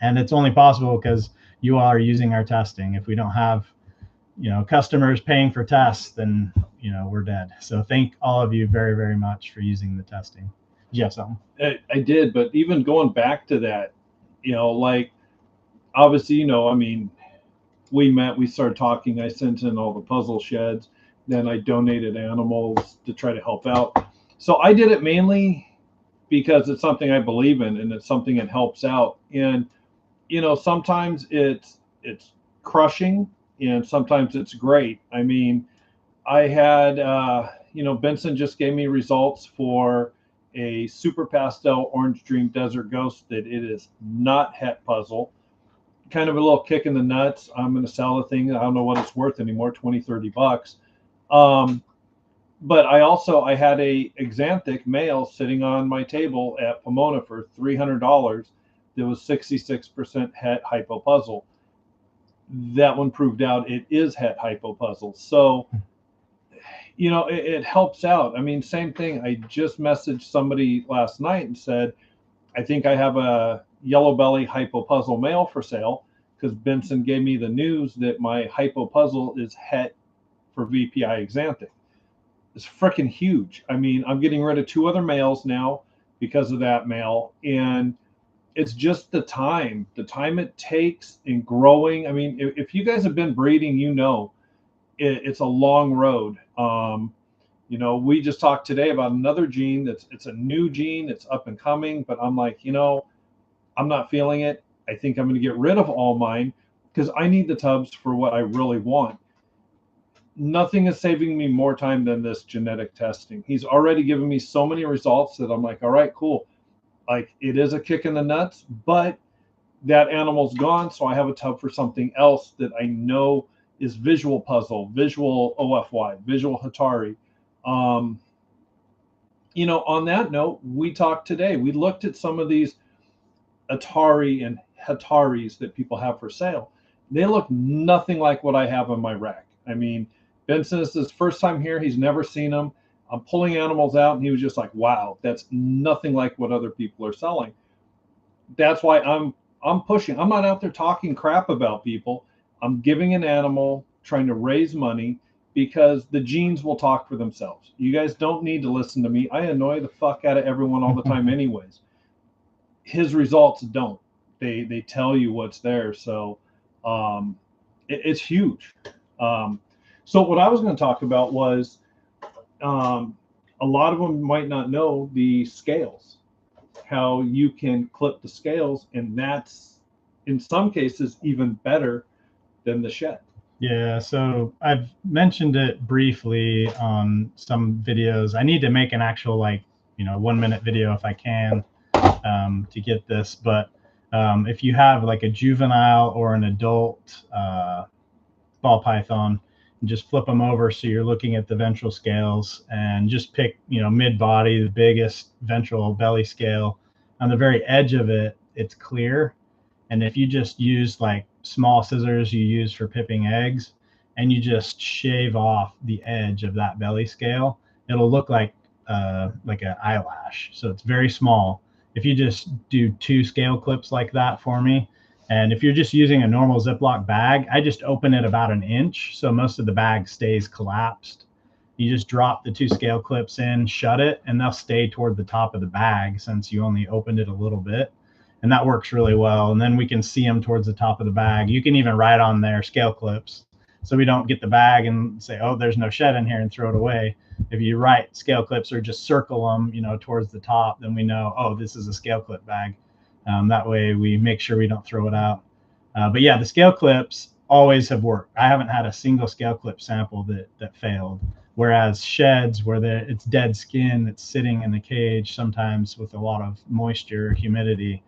And it's only possible because you all are using our testing. If we don't have customers paying for tests, then we're dead. So thank all of you very, very much for using the testing. Did you have something? I did, but even going back to that, like obviously, we started talking. I sent in all the puzzle sheds, then I donated animals to try to help out. So I did it mainly because it's something I believe in, and it's something that helps out. And sometimes it's crushing, and sometimes it's great. I mean, I had Benson just gave me results for a super pastel orange dream desert ghost that it is not het puzzle. Kind of a little kick in the nuts. I'm going to sell the thing. I don't know what it's worth anymore, 20, 30 bucks. But I had a Xanthic male sitting on my table at Pomona for $300. That was 66% het hypopuzzle. That one proved out it is het hypopuzzle. So, it helps out. I mean, same thing. I just messaged somebody last night and said, I think I have a yellow belly hypopuzzle male for sale, because Benson gave me the news that my hypopuzzle is het for VPI Xanthic. It's freaking huge. I mean, I'm getting rid of 2 other males now because of that male. And it's just the time it takes in growing. I mean, if you guys have been breeding, it's a long road. We just talked today about another gene it's a new gene. It's up and coming, but I'm like, I'm not feeling it. I think I'm going to get rid of all mine because I need the tubs for what I really want. Nothing is saving me more time than this genetic testing. He's already given me so many results that I'm like, all right, cool. Like, it is a kick in the nuts, but that animal's gone. So I have a tub for something else that I know is visual puzzle, visual OFY, visual Hatari. On that note, we talked today. We looked at some of these Atari and Hataris that people have for sale. They look nothing like what I have on my rack. I mean, Benson, this is his first time here. He's never seen them. I'm pulling animals out, and he was just like, wow, that's nothing like what other people are selling. That's why I'm pushing. I'm not out there talking crap about people. I'm giving an animal, trying to raise money, because the genes will talk for themselves. You guys don't need to listen to me. I annoy the fuck out of everyone all the time anyways. His results don't. They tell you what's there. So it's huge. So what I was going to talk about was a lot of them might not know the scales, how you can clip the scales, and that's in some cases even better than the shed. Yeah, so I've mentioned it briefly on some videos. I need to make an actual 1 minute video if I can to get this, but if you have like a juvenile or an adult ball python, just flip them over so you're looking at the ventral scales, and just pick mid-body, the biggest ventral belly scale. On the very edge of it, it's clear, and if you just use like small scissors you use for pipping eggs, and you just shave off the edge of that belly scale, it'll look like an eyelash. So it's very small. If you just do 2 scale clips like that for me, and if you're just using a normal Ziploc bag, I just open it about 1 inch, so most of the bag stays collapsed. You just drop the 2 scale clips in, shut it, and they'll stay toward the top of the bag since you only opened it a little bit. And that works really well. And then we can see them towards the top of the bag. You can even write on there scale clips, so we don't get the bag and say, oh, there's no shed in here, and throw it away. If you write scale clips or just circle them, towards the top, then we know, oh, this is a scale clip bag. That way we make sure we don't throw it out. But yeah, the scale clips always have worked. I haven't had a single scale clip sample that failed. Whereas sheds where it's dead skin that's sitting in the cage, sometimes with a lot of moisture, humidity,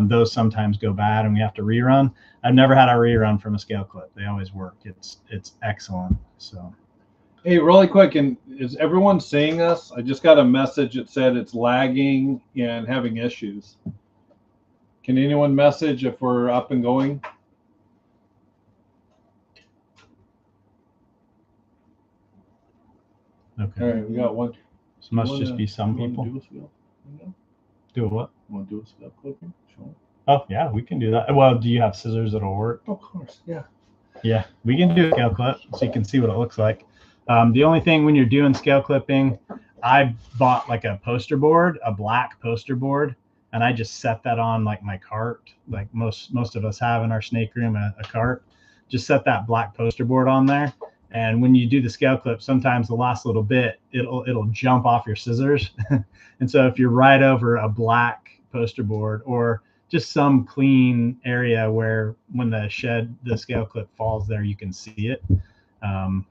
those sometimes go bad and we have to rerun. I've never had a rerun from a scale clip. They always work. It's excellent. So. Hey, really quick, and is everyone seeing us? I just got a message that said it's lagging and having issues. Can anyone message if we're up and going? Okay. All right, we got one. So must just be some people. Do what? Want to do a scale clipping? Sure. Oh yeah, we can do that. Well, do you have scissors that'll work? Of course, yeah. Yeah, we can do a scale clip so you can see what it looks like. The only thing when you're doing scale clipping, I bought like a poster board, a black poster board, and I just set that on like my cart, like most of us have in our snake room, a cart. Just set that black poster board on there, and when you do the scale clip, sometimes the last little bit it'll jump off your scissors. And so if you're right over a black poster board or just some clean area where when the scale clip falls there, you can see it.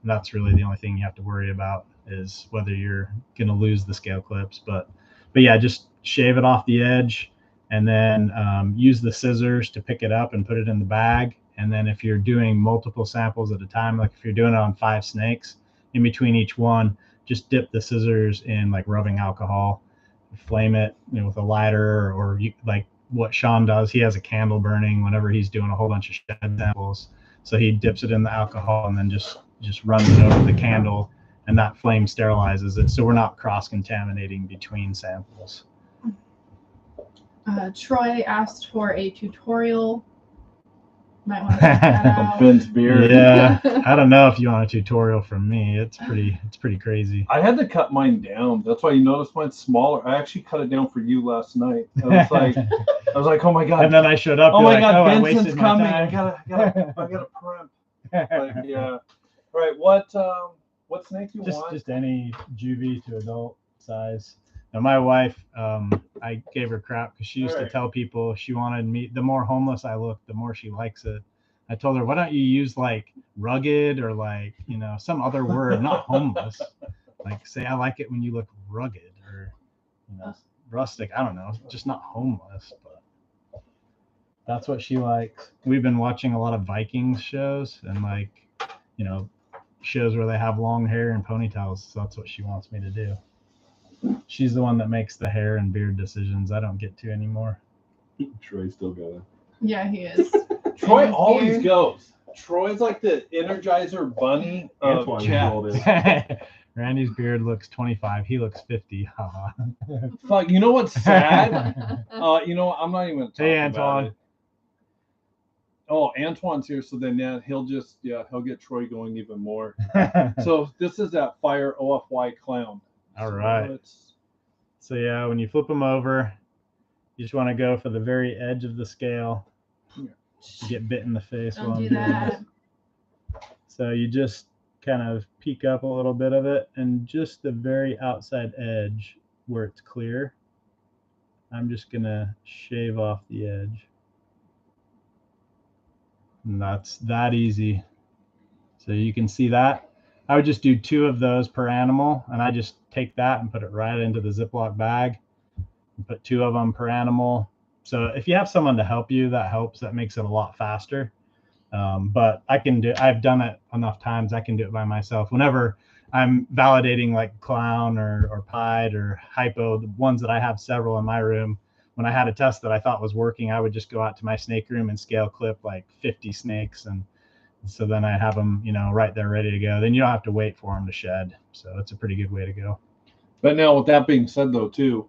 That's really the only thing you have to worry about, is whether you're going to lose the scale clips. But yeah, just shave it off the edge, and then use the scissors to pick it up and put it in the bag. And then if you're doing multiple samples at a time, like if you're doing it on 5 snakes, in between each one, just dip the scissors in like rubbing alcohol, flame it with a lighter, or like what Sean does. He has a candle burning whenever he's doing a whole bunch of shed samples. So he dips it in the alcohol and then just runs it over the candle, and that flame sterilizes it. So we're not cross-contaminating between samples. Troy asked for a tutorial. Might want to check that out. Ben's beard. Yeah, I don't know if you want a tutorial from me. It's pretty crazy. I had to cut mine down. That's why you notice mine's smaller. I actually cut it down for you last night. I was like, oh my god. And then I showed up. Oh my like, god, oh, Benson's coming. I time. gotta primp. But yeah. All right. What snake you want? Just any juvie to adult size. Now my wife, I gave her crap because she used to tell people she wanted me. The more homeless I look, the more she likes it. I told her, why don't you use like rugged or like some other word, not homeless. Like say I like it when you look rugged or rustic. I don't know, just not homeless. But that's what she likes. We've been watching a lot of Vikings shows and like shows where they have long hair and ponytails. So that's what she wants me to do. She's the one that makes the hair and beard decisions. I don't get to anymore. Troy still got it. Yeah, he is. Troy always goes. Troy's like the Energizer Bunny of chat. Randy's beard looks 25. He looks 50. Fuck. You know what's sad? I'm not even talking hey, about Anton. it. Oh, Antoine's here, so then he'll get Troy going even more. So this is that Fire OFY Clown. All right. So yeah, when you flip them over, you just want to go for the very edge of the scale. You get bit in the face while I'm doing this. So you just kind of peek up a little bit of it, and just the very outside edge where it's clear, I'm just gonna shave off the edge. And that's that easy. So you can see that. I would just do 2 of those per animal, and I just take that and put it right into the Ziploc bag and put 2 of them per animal. So if you have someone to help you, that helps. That makes it a lot faster. But I've done it enough times. I can do it by myself. Whenever I'm validating like clown or pied or hypo, the ones that I have several in my room, when I had a test that I thought was working, I would just go out to my snake room and scale clip like 50 snakes. And so then I have them, right there ready to go. Then you don't have to wait for them to shed. So it's a pretty good way to go. But now with that being said though too,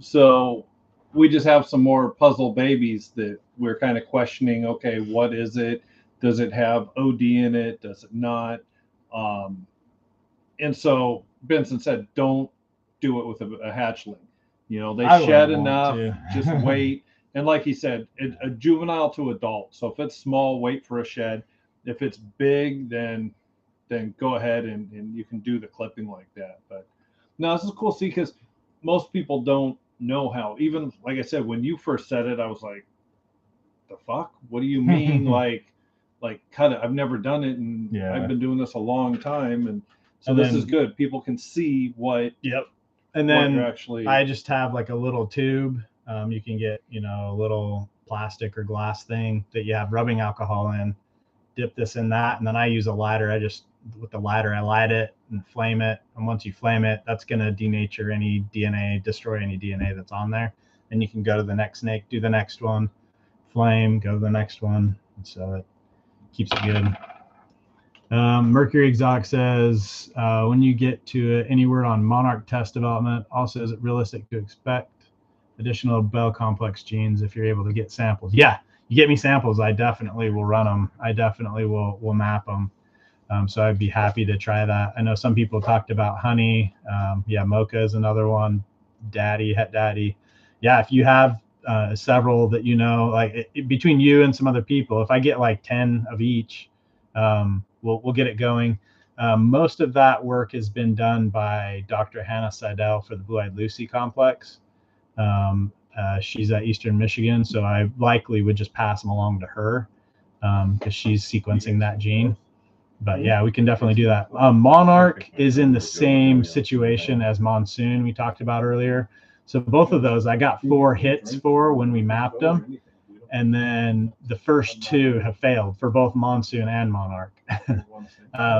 so we just have some more puzzle babies that we're kind of questioning. Okay, what is it? Does it have OD in it? Does it not? And so Benson said, don't do it with a hatchling. They shed enough. Just wait. And like he said, a juvenile to adult. So if it's small, wait for a shed. If it's big, then go ahead and you can do the clipping like that. But no, this is cool. See, because most people don't know how. Even like I said, when you first said it, I was like, the fuck? What do you mean? like cut it. I've never done it, and I've been doing this a long time, and so this is good. People can see what. Yep. And then I just have like a little tube. You can get a little plastic or glass thing that you have rubbing alcohol in. Dip this in that, and then I use a lighter. With the lighter, I light it and flame it. And once you flame it, that's going to denature any DNA, destroy any DNA that's on there. And you can go to the next snake, do the next one, flame, go to the next one. And so it keeps it good. Mercury Exotic says, when you get to any word on monarch test development, also is it realistic to expect additional Bell complex genes if you're able to get samples? Yeah, you get me samples, I definitely will run them. I definitely will map them. So I'd be happy to try that. I know some people talked about honey. Mocha is another one. Het Daddy. Yeah, if you have several that like between you and some other people, if I get like 10 of each, we'll get it going. Most of that work has been done by Dr. Hannah Seidel for the Blue-Eyed Lucy complex. She's at Eastern Michigan, so I likely would just pass them along to her because she's sequencing that gene. But yeah, we can definitely do that. Monarch is in the same situation as Monsoon we talked about earlier. So both of those I got 4 hits for when we mapped them. And then the first 2 have failed for both Monsoon and Monarch.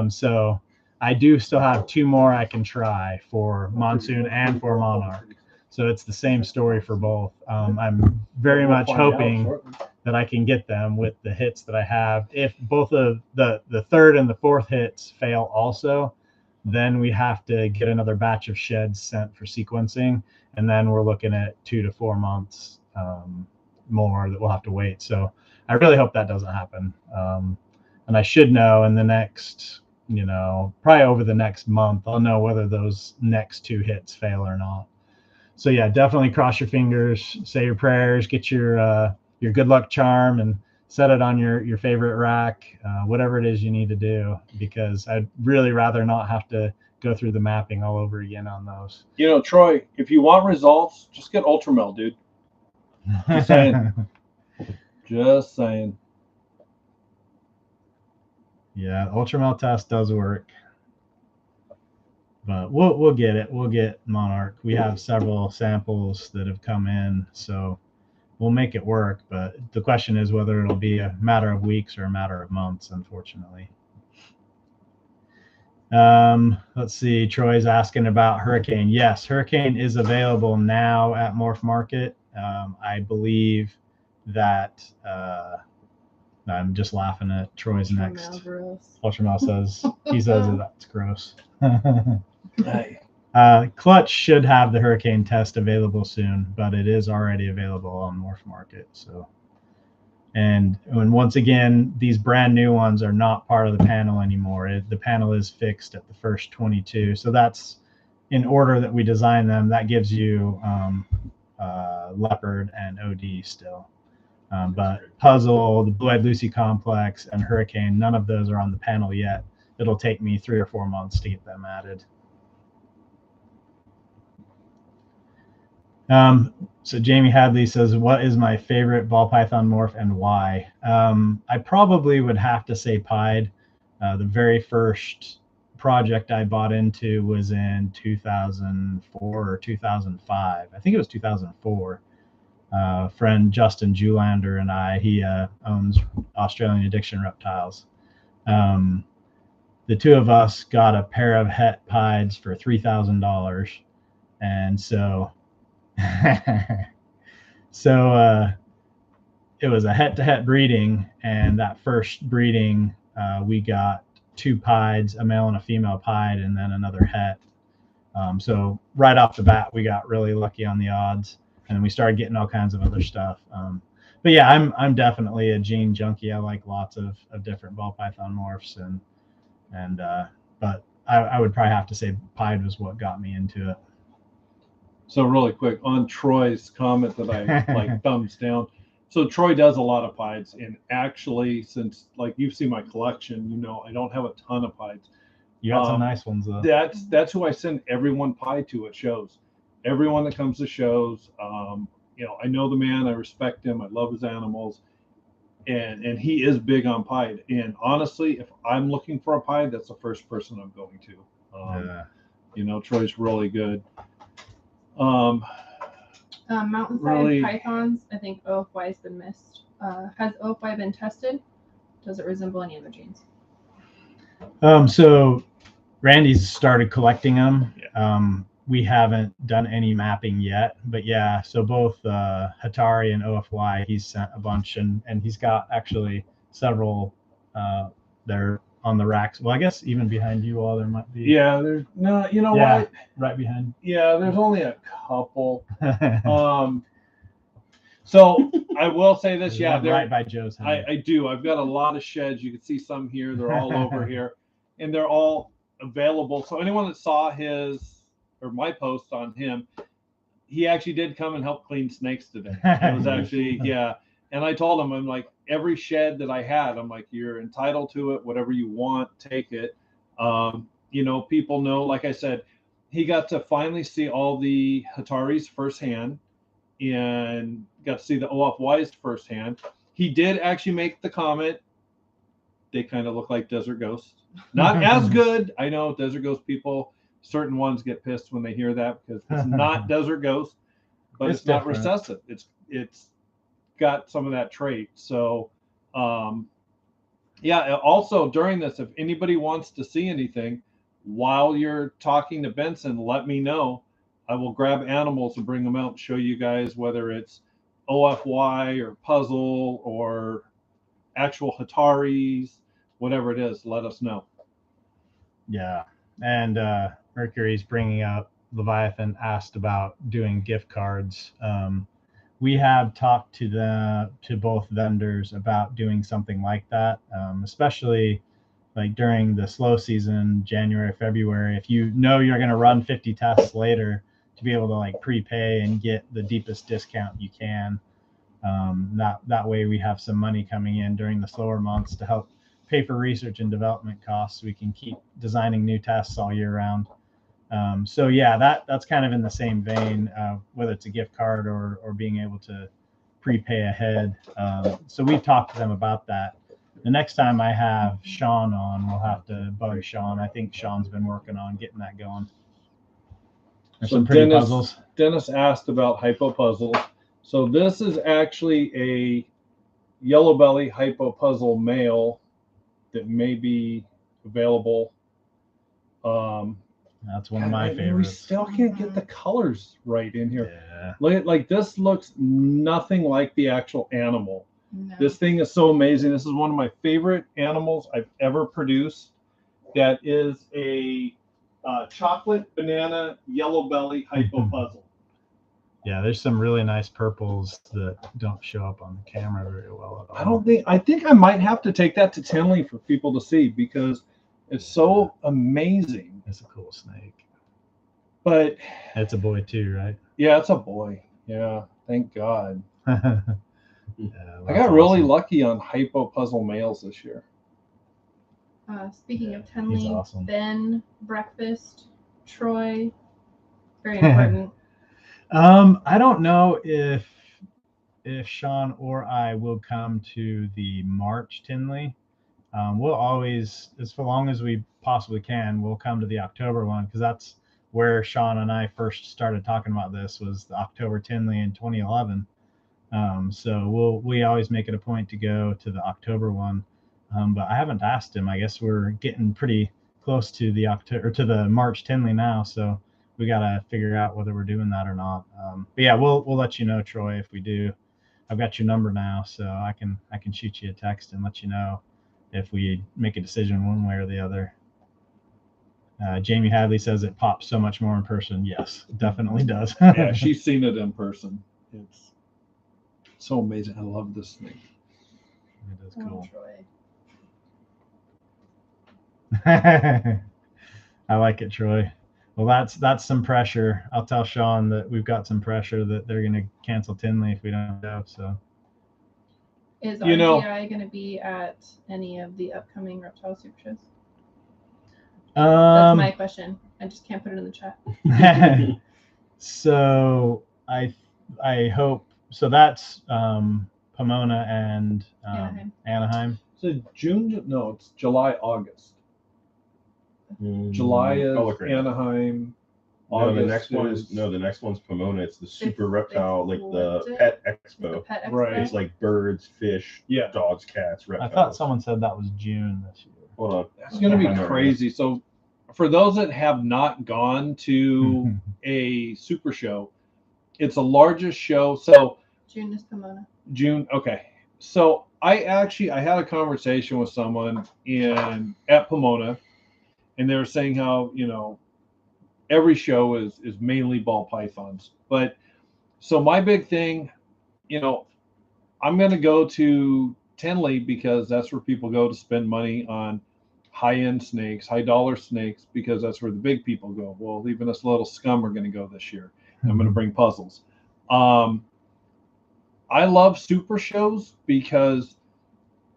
So I do still have 2 more I can try for Monsoon and for Monarch. So it's the same story for both. I'm very much hoping that I can get them with the hits that I have. If both of the 3rd and the 4th hits fail also, then we have to get another batch of sheds sent for sequencing. And then we're looking at 2 to 4 months more that we'll have to wait. So I really hope that doesn't happen. And I should know in the next, probably over the next month, I'll know whether those next 2 hits fail or not. So yeah, definitely cross your fingers, say your prayers, get your good luck charm and set it on your favorite rack, whatever it is you need to do, because I'd really rather not have to go through the mapping all over again on those. Troy, if you want results, just get Ultramel, dude. Just saying. Just saying. Yeah, Ultramel test does work. But we'll get it. We'll get Monarch. We have several samples that have come in, so we'll make it work. But the question is whether it'll be a matter of weeks or a matter of months, unfortunately. Let's see. Troy's asking about Hurricane. Yes, Hurricane is available now at Morph Market. I believe that I'm just laughing at Troy's next. Ultramel says he says that's gross. Clutch should have the Hurricane test available soon, but it is already available on Morph Market. So And once again, these brand new ones are not part of the panel anymore. The panel is fixed at the first 22. So that's in order that we design them. That gives you Leopard and OD still. But Puzzle, the Blue-Eyed Lucy Complex, and Hurricane, none of those are on the panel yet. It'll take me 3 or 4 months to get them added. So Jamie Hadley says, what is my favorite ball python morph and why? I probably would have to say Pied. The very first project I bought into was in 2004 or 2005. I think it was 2004. Friend Justin Julander and he owns Australian Addiction Reptiles. The two of us got a pair of het pieds for $3,000, and so it was a het-to-het breeding, and that first breeding we got 2 pieds, a male and a female pied, and then another het. So right off the bat, we got really lucky on the odds, and then we started getting all kinds of other stuff. But yeah, I'm definitely a gene junkie. I like lots of different ball python morphs, but I would probably have to say Pied was what got me into it. So really quick on Troy's comment that I like thumbs down. So Troy does a lot of pieds, and actually, since like you've seen my collection, you know I don't have a ton of pieds. You got some nice ones though. That's who I send everyone pied to at shows. Everyone that comes to shows, you know, I know the man, I respect him, I love his animals, and he is big on pied. And honestly, if I'm looking for a pied, that's the first person I'm going to. Yeah. You know, Troy's really good. Mountainside really, pythons, I think OFY has been missed. Has OFY been tested? Does it resemble any other genes? So Randy's started collecting them. Yeah. We haven't done any mapping yet, but yeah, so both Hatari and OFY, he's sent a bunch, and he's got actually several they're on the racks. Well, I guess even behind you all there might be. Yeah, there's no, you know Yeah, what? right behind. Yeah, there's only a couple. So I will say this, yeah, they're right by Joe's house. I do. I've got a lot of sheds. You can see some here. They're all over here, and they're all available. So anyone that saw his or my post on him, he actually did come and help clean snakes today. It was actually, yeah. And I told him, I'm like, every shed that I had, I'm like, you're entitled to it. Whatever you want, take it. You know, people know, like I said, he got to finally see all the Hataris firsthand and got to see the OFYs firsthand. He did actually make the comment, they kind of look like desert ghosts. Not as good. I know desert ghost people, certain ones get pissed when they hear that because it's not desert ghost, but it's not recessive. It's got some of that trait. So yeah, also during this, if anybody wants to see anything while you're talking to Benson, let me know. I will grab animals and bring them out and show you guys whether it's OFY or puzzle or actual Hataris, whatever it is, let us know. Yeah. And Mercury's bringing up, Leviathan asked about doing gift cards. We have talked to both vendors about doing something like that, especially like during the slow season, January, February. If you know you're going to run 50 tests later, to be able to like prepay and get the deepest discount you can. That way we have some money coming in during the slower months to help pay for research and development costs. We can keep designing new tests all year round. So yeah, that's kind of in the same vein, whether it's a gift card or being able to prepay ahead. So we've talked to them about that. The next time I have Sean on, we'll have to bug Sean. I think Sean's been working on getting that going. There's some pretty puzzles. Dennis asked about hypo puzzles. So this is actually a yellow belly hypo puzzle male that may be available. That's one of my favorites. We still can't get the colors right in here. Yeah. Look at, like, this looks nothing like the actual animal. No. This thing is so amazing. This is one of my favorite animals I've ever produced. That is a chocolate banana yellow belly hypo puzzle. Yeah, there's some really nice purples that don't show up on the camera very well at all. I think I might have to take that to Tinley for people to see because it's so amazing. It's a cool snake. But it's a boy too, right? Yeah, it's a boy. Yeah, thank God. Yeah, I got really lucky on hypo puzzle males this year. Speaking of Tenley, awesome. Ben, breakfast, Troy, very important. I don't know if Sean or I will come to the March Tinley. We'll always, as long as we possibly can, we'll come to the October one because that's where Sean and I first started talking about this was the October Tinley in 2011. So we always make it a point to go to the October one. But I haven't asked him. I guess we're getting pretty close to the March Tinley now, so we gotta figure out whether we're doing that or not. But yeah, we'll let you know, Troy, if we do. I've got your number now, so I can shoot you a text and let you know if we make a decision one way or the other. Jamie Hadley says it pops so much more in person. Yes, it definitely does. Yeah, she's seen it in person. It's so amazing. I love this thing. It is cool. Troy. I like it, Troy. Well, that's some pressure. I'll tell Sean that we've got some pressure that they're going to cancel Tinley if we don't go. So, is RGI going to be at any of the upcoming reptile super shows? That's my question. I just can't put it in the chat. So I hope so. That's Pomona and Anaheim. So June? No, it's July, August. July is Anaheim. No, the next one's Pomona. It's the Super Reptile, like the Pet Expo. Right. It's like birds, fish, dogs, cats, reptiles. I thought someone said that was June this year. Hold on. That's going to be crazy. So for those that have not gone to a super show, it's the largest show. So June is Pomona. June. Okay. So I had a conversation with someone at Pomona, and they were saying how, every show is mainly ball pythons. But so my big thing, I'm going to go to Tinley because that's where people go to spend money on high-end snakes, high-dollar snakes, because that's where the big people go. Well, even us little scum are going to go this year. I'm going to bring puzzles. I love super shows because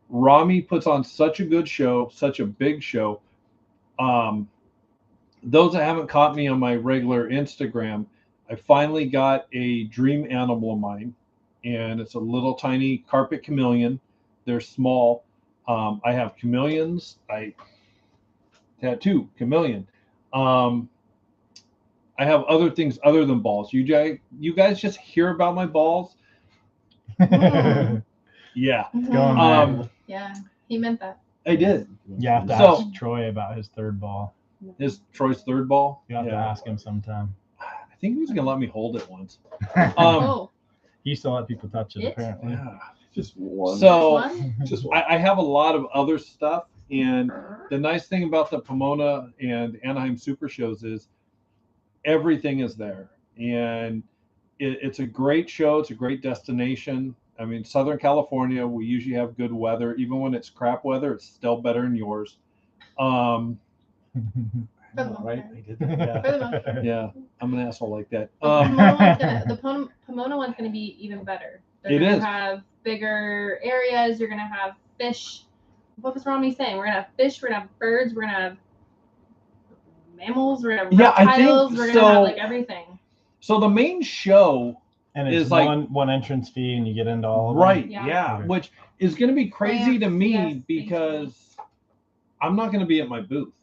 Rami puts on such a good show, such a big show. Those that haven't caught me on my regular Instagram, I finally got a dream animal of mine, and it's a little tiny carpet chameleon. They're small. I have chameleons. I tattoo chameleon. I have other things other than balls. You guys just hear about my balls. Yeah. Yeah, he meant that. I did. You have to ask Troy about his third ball. Troy's third ball? You have to ask him sometime. I think he was going to let me hold it once. He used to let people touch it, apparently. Yeah. Just one. So I have a lot of other stuff. And the nice thing about the Pomona and Anaheim Super Shows is everything is there. And it's a great show. It's a great destination. I mean, Southern California, we usually have good weather. Even when it's crap weather, it's still better than yours. Right? I did that. Yeah, I'm an asshole like that. The Pomona one's going to be even better. They're going to have bigger areas. You're going to have fish. What was Rami saying? We're going to have fish. We're going to have birds. We're going to have mammals. We're going to have reptiles. We're going to have everything. So the main show is like one entrance fee, and you get into all of them. Right? Yeah, which is going to be crazy to me because I'm not going to be at my booth.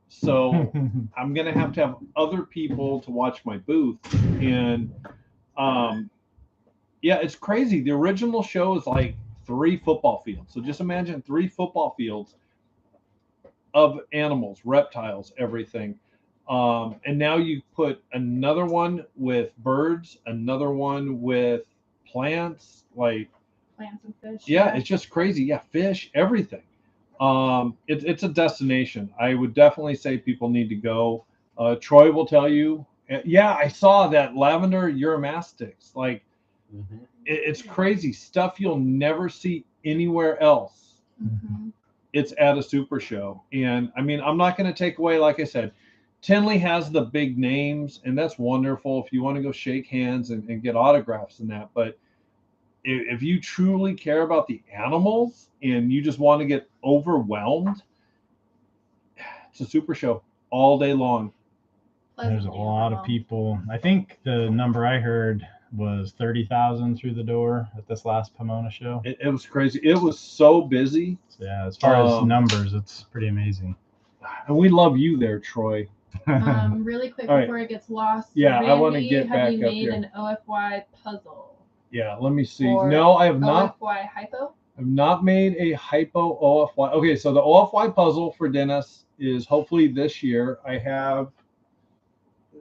So I'm going to have other people to watch my booth. And it's crazy. The original show is like 3 football fields. So just imagine 3 football fields of animals, reptiles, everything. And now you put another one with birds, another one with plants, like plants and fish. Yeah, it's just crazy. Yeah, fish, everything. It's a destination. I would definitely say people need to go. Troy will tell you, Yeah, I saw that lavender uromastics. Like Mhm. it's crazy stuff you'll never see anywhere else. Mm-hmm. It's at a super show. And I mean, I'm not going to take away, like I said, Tinley has the big names, and that's wonderful if you want to go shake hands and get autographs and that. But if you truly care about the animals and you just want to get overwhelmed, it's a super show all day long. There's a lot of people. I think the number I heard was 30,000 through the door at this last Pomona show. It was crazy. It was so busy. So yeah, as far as numbers, it's pretty amazing. And we love you there, Troy. Really quick All right. before it gets lost. Yeah, I wanna Randy, get back have you up made here. an OFY puzzle? Yeah, let me see. Or No, I have not. OFY hypo? I've not made a hypo OFY. Okay, so the OFY puzzle for Dennis is hopefully this year. I have. I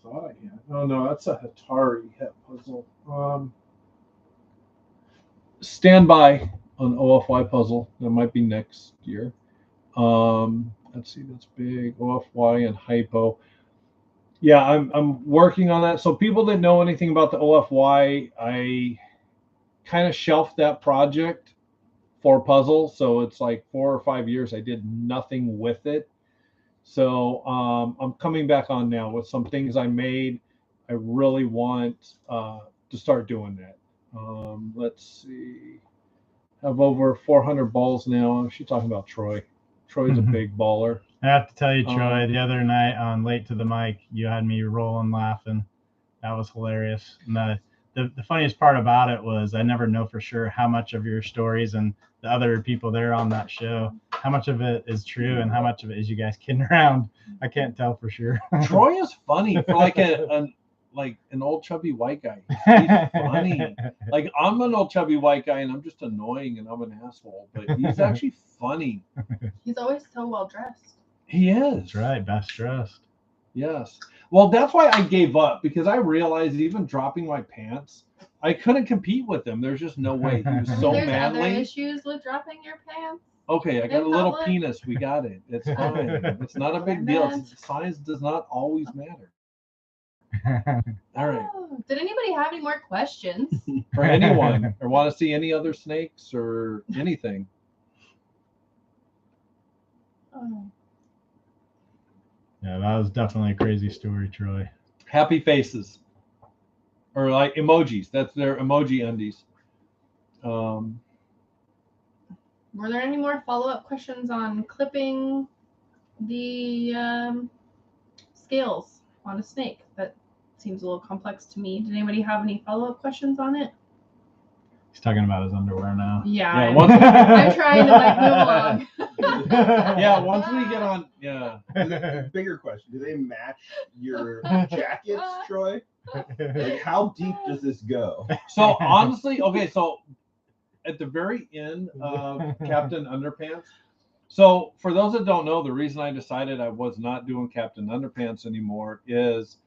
thought I had. Oh no, that's a Hatari het puzzle. Stand by on OFY puzzle. That might be next year. Let's see, that's big. OFY and hypo. Yeah, I'm working on that. So people that know anything about the OFY, I kind of shelved that project for puzzle. So it's like 4 or 5 years I did nothing with it. So I'm coming back on now with some things I made. I really want to start doing that. Let's see. I have over 400 balls now. She's talking about Troy. Troy's a big baller. I have to tell you, Troy, the other night on Late to the Mic, you had me rolling laughing. That was hilarious. And the funniest part about it was I never know for sure how much of your stories and the other people there on that show, how much of it is true and how much of it is you guys kidding around. I can't tell for sure. Troy is funny for like an old chubby white guy. He's funny. Like I'm an old chubby white guy and I'm just annoying and I'm an asshole, but he's actually funny. He's always so well dressed. He is. That's right, best dressed. Yes. Well, that's why I gave up because I realized even dropping my pants, I couldn't compete with him. There's just no way. He was so There's manly. other issues with dropping your pants. Okay, I got In a little public. penis. We got it. It's fine. It's not a big deal. Size does not always matter. All right. Oh, did anybody have any more questions? For anyone or want to see any other snakes or anything. Oh. Yeah, that was definitely a crazy story, Troy. Happy faces. Or like emojis. That's their emoji undies. Were there any more follow-up questions on clipping the scales on a snake? That seems a little complex to me. Did anybody have any follow-up questions on it? He's talking about his underwear now. Yeah, once- I'm trying to like move along. Yeah, once we get on, yeah. Bigger question: do they match your jackets, Troy? Like, how deep does this go? So honestly, okay, so at the very end of Captain Underpants. So for those that don't know, the reason I decided I was not doing Captain Underpants anymore is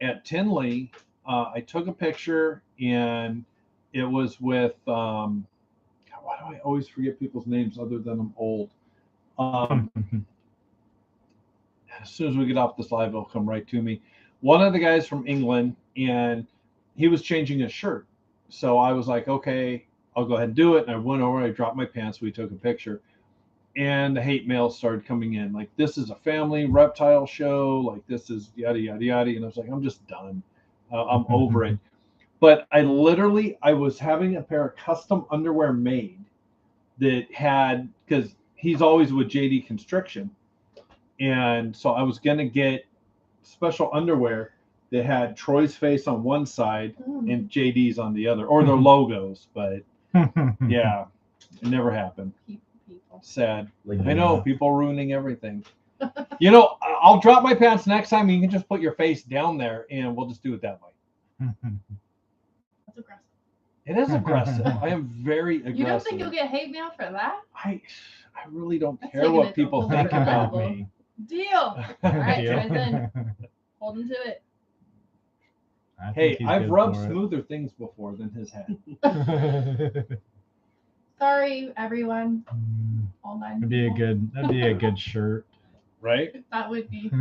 at Tinley, I took a picture and it was with, God, why do I always forget people's names other than I'm old? As soon as we get off this live, it'll come right to me. One of the guys from England, and he was changing his shirt. So I was like, okay, I'll go ahead and do it. And I went over, I dropped my pants, we took a picture. And the hate mail started coming in. Like, this is a family reptile show. Like, this is yada, yada, yada. And I was like, I'm just done. I'm over it. But I was having a pair of custom underwear made that had, because he's always with JD Constriction. And so I was going to get special underwear that had Troy's face on one side and JD's on the other, or their logos. But yeah, it never happened. People. Sad. Like, I know, people ruining everything. You know, I'll drop my pants next time. You can just put your face down there and we'll just do it that way. That's aggressive. It is aggressive. I am very aggressive. You don't think you'll get hate mail for that? I really don't That's care taking what it to a people whole think different about level. me. Deal. All right, Troy's in. Hold him to it. Hey, I've rubbed smoother things before than his hat. Sorry, everyone. All nine. That'd be a good shirt. Right? That would be.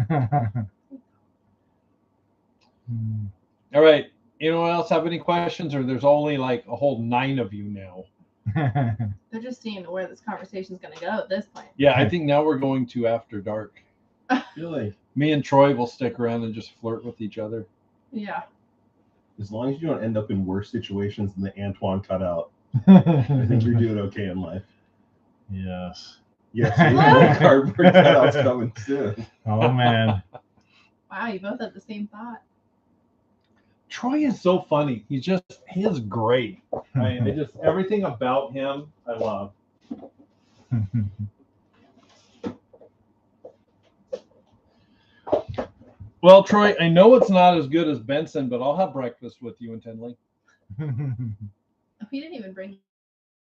All right. Anyone else have any questions, or there's only like a whole 9 of you now? They're just seeing where this conversation's going to go at this point. Yeah, I think now we're going to After Dark. Really? Me and Troy will stick around and just flirt with each other. Yeah. As long as you don't end up in worse situations than the Antoine cutout, I think you're doing okay in life. Yes. Yes, yeah, cardboard cutout's coming soon. Oh man. Wow, you both had the same thought. Troy is so funny. He is great. I just, everything about him, I love. Well, Troy, I know it's not as good as Benson, but I'll have breakfast with you in Tinley. He didn't even bring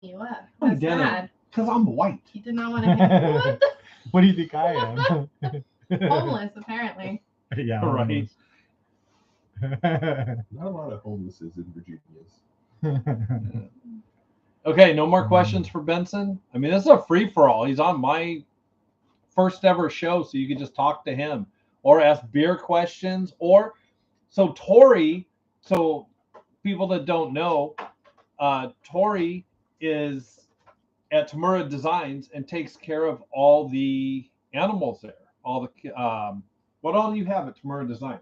you up. Oh, he That's didn't. sad. Because I'm white. He did not want to hang. What the? What do you think I am? Homeless, apparently. Yeah. Right. Not a lot of homelesses in Virginia. Okay, no more questions for Benson? I mean, this is a free-for-all. He's on my first ever show, so you can just talk to him or ask beer questions. Or, so Tori, so people that don't know, Tori is at Tamura Designs and takes care of all the animals there. All the what all do you have at Tamura Designs,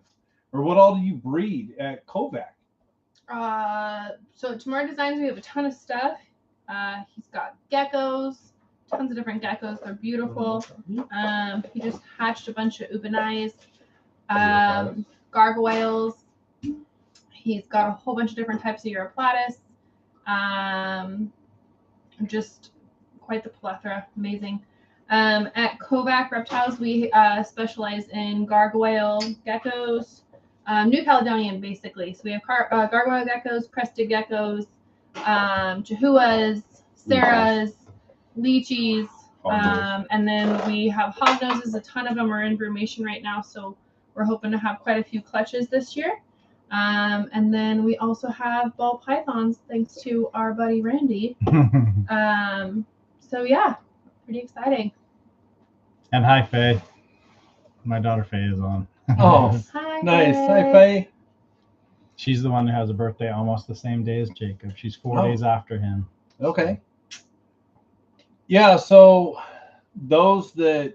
or what all do you breed at Kovac? So at Tamura Designs, we have a ton of stuff. He's got geckos, tons of different geckos. They're beautiful. He just hatched a bunch of ubinais, gargoyles. He's got a whole bunch of different types of Europlatus. Just quite the plethora. Amazing. At Kovac Reptiles, we specialize in gargoyle geckos, New Caledonian, basically. So we have gargoyle geckos, crested geckos, chahuas, seras, lychees, and then we have hognoses. A ton of them are in brumation right now, so we're hoping to have quite a few clutches this year. And then we also have ball pythons, thanks to our buddy Randy. So yeah, pretty exciting. And hi, Faye. My daughter Faye is on. Oh, Hi, nice. Faye. Hi, Faye. She's the one who has a birthday almost the same day as Jacob. She's 4 days after him. Okay. Yeah, so those that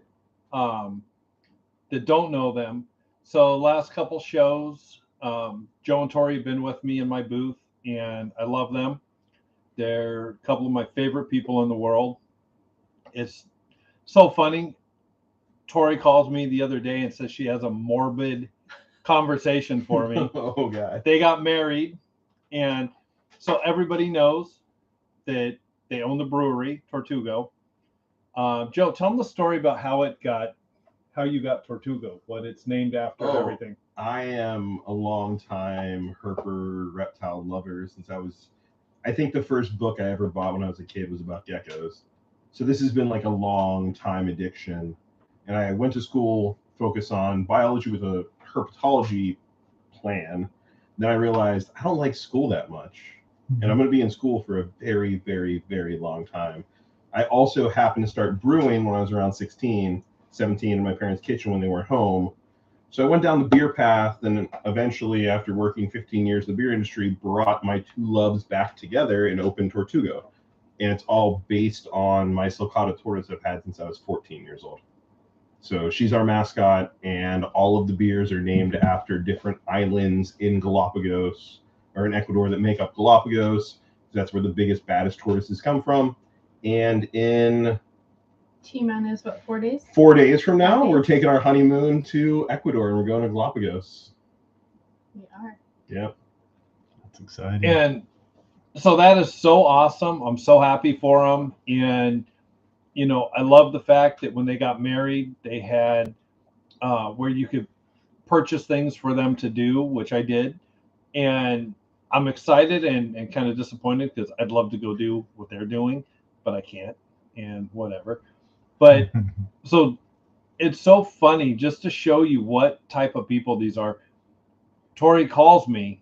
don't know them, so last couple shows, Joe and Tori have been with me in my booth, and I love them. They're a couple of my favorite people in the world. It's so funny. Tori calls me the other day and says she has a morbid conversation for me. Oh, God. They got married, and so everybody knows that they own the brewery, Tortugo. Joe, tell them the story about how you got Tortugo, what it's named after, and everything. I am a long time herper reptile lover since I think the first book I ever bought when I was a kid was about geckos. So this has been like a long time addiction. And I went to school, focused on biology with a herpetology plan. Then I realized I don't like school that much. And I'm going to be in school for a very, very, very long time. I also happened to start brewing when I was around 16, 17 in my parents' kitchen when they weren't home. So I went down the beer path, and eventually, after working 15 years in the beer industry, brought my two loves back together and opened Tortugo. And it's all based on my sulcata tortoise I've had since I was 14 years old. So she's our mascot, and all of the beers are named after different islands in Galapagos, or in Ecuador, that make up Galapagos. That's where the biggest, baddest tortoises come from. And in T-Man is what, 4 days? 4 days from now, we're taking our honeymoon to Ecuador, and we're going to Galapagos. We are. Yep. That's exciting. And so that is so awesome. I'm so happy for them. And, you know, I love the fact that when they got married, they had where you could purchase things for them to do, which I did. And I'm excited and kind of disappointed because I'd love to go do what they're doing, but I can't, and whatever. But so it's so funny just to show you what type of people these are. Tori calls me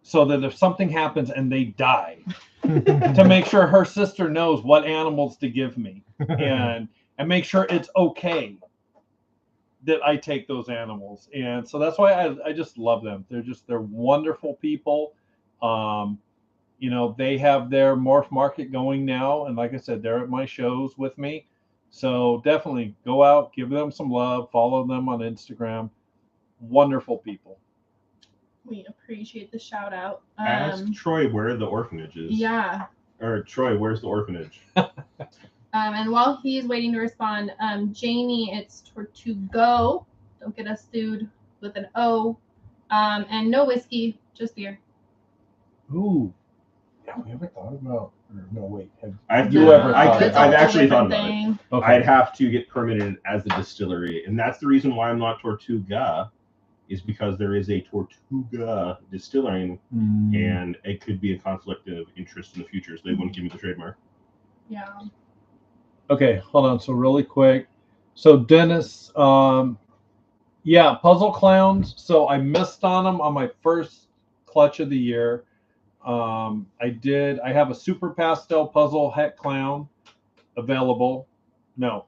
so that if something happens and they die, to make sure her sister knows what animals to give me and make sure it's okay. that I take those animals. And so that's why I just love them. They're wonderful people. You know, they have their morph market going now. And like I said, they're at my shows with me. So definitely go out, give them some love, follow them on Instagram. Wonderful people. We appreciate the shout out. Ask Troy where the orphanage is. Yeah. Or Troy, where's the orphanage? And while he's waiting to respond, Jamie, it's Tortugo. Don't get us sued with an O. And no whiskey, just beer. Ooh. Have we ever thought about? Or no, wait. I've actually thought about it. Okay. I'd have to get permitted as a distillery, and that's the reason why I'm not Tortuga, is because there is a Tortuga distillery, and it could be a conflict of interest in the future, so they wouldn't give me the trademark. Yeah. Okay, hold on. So really quick. So Dennis, yeah, Puzzle Clowns. So I missed on them on my first clutch of the year. I have a super pastel puzzle het clown available. No.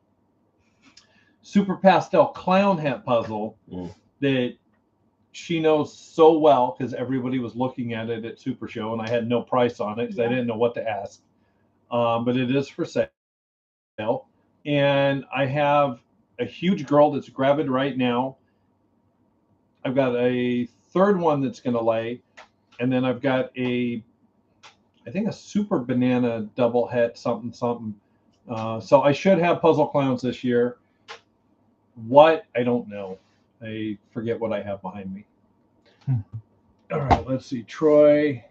Super pastel clown hat puzzle that she knows so well because everybody was looking at it at Super Show and I had no price on it because I didn't know what to ask. But it is for sale. And I have a huge girl that's gravid right now. I've got a third one that's going to lay. And then I've got I think a super banana double het something. So I should have Puzzle Clowns this year. What? I don't know. I forget what I have behind me. All right, let's see. Troy.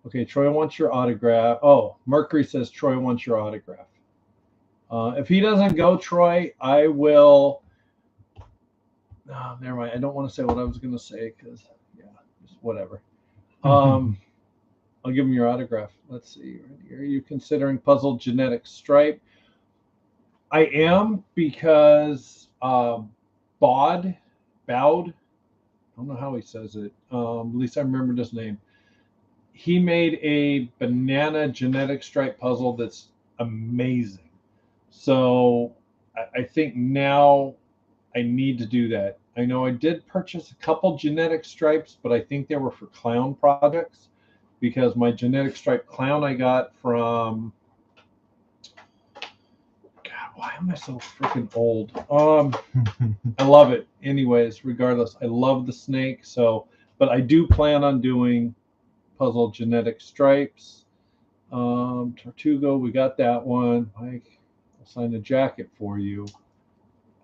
Okay, Troy wants your autograph. Oh, Mercury says Troy wants your autograph. If he doesn't go, Troy, I will. Oh, never mind. I don't want to say what I was going to say because, yeah, just whatever. I'll give him your autograph. Let's see. Are you considering Puzzle Genetic Stripe? I am because Bowd, I don't know how he says it. At least I remembered his name. He made a banana genetic stripe puzzle that's amazing. So I think now I need to do that. I know I did purchase a couple genetic stripes, but I think they were for clown projects because my genetic stripe clown I got from, God, why am I so freaking old? I love it. Anyways, regardless, I love the snake. So, but I do plan on doing puzzle genetic stripes. Tortugo, we got that one. Mike, I'll sign a jacket for you.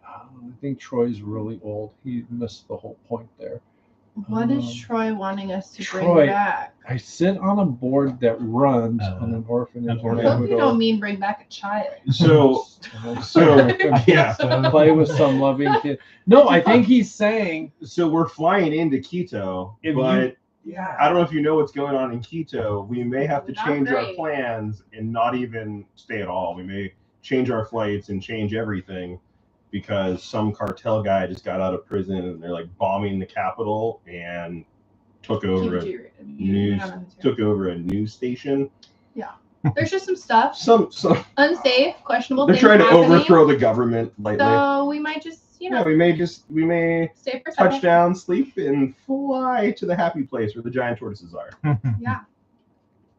I think Troy's really old. He missed the whole point there. What is Troy wanting us to bring back? I sit on a board that runs on an orphanage. I hope you don't mean bring back a child. So yeah, play with some loving kid. No, I think he's saying. So we're flying into Quito, but I don't know if you know what's going on in Quito. We may have to change our plans and not even stay at all. We may change our flights and change everything because some cartel guy just got out of prison and they're like bombing the capital and took over a news station. Yeah. There's just some stuff. Some unsafe, questionable they're things trying to happening. overthrow the government lightly. So we might just, we may stay for touch down, sleep, and fly to the happy place where the giant tortoises are. Yeah.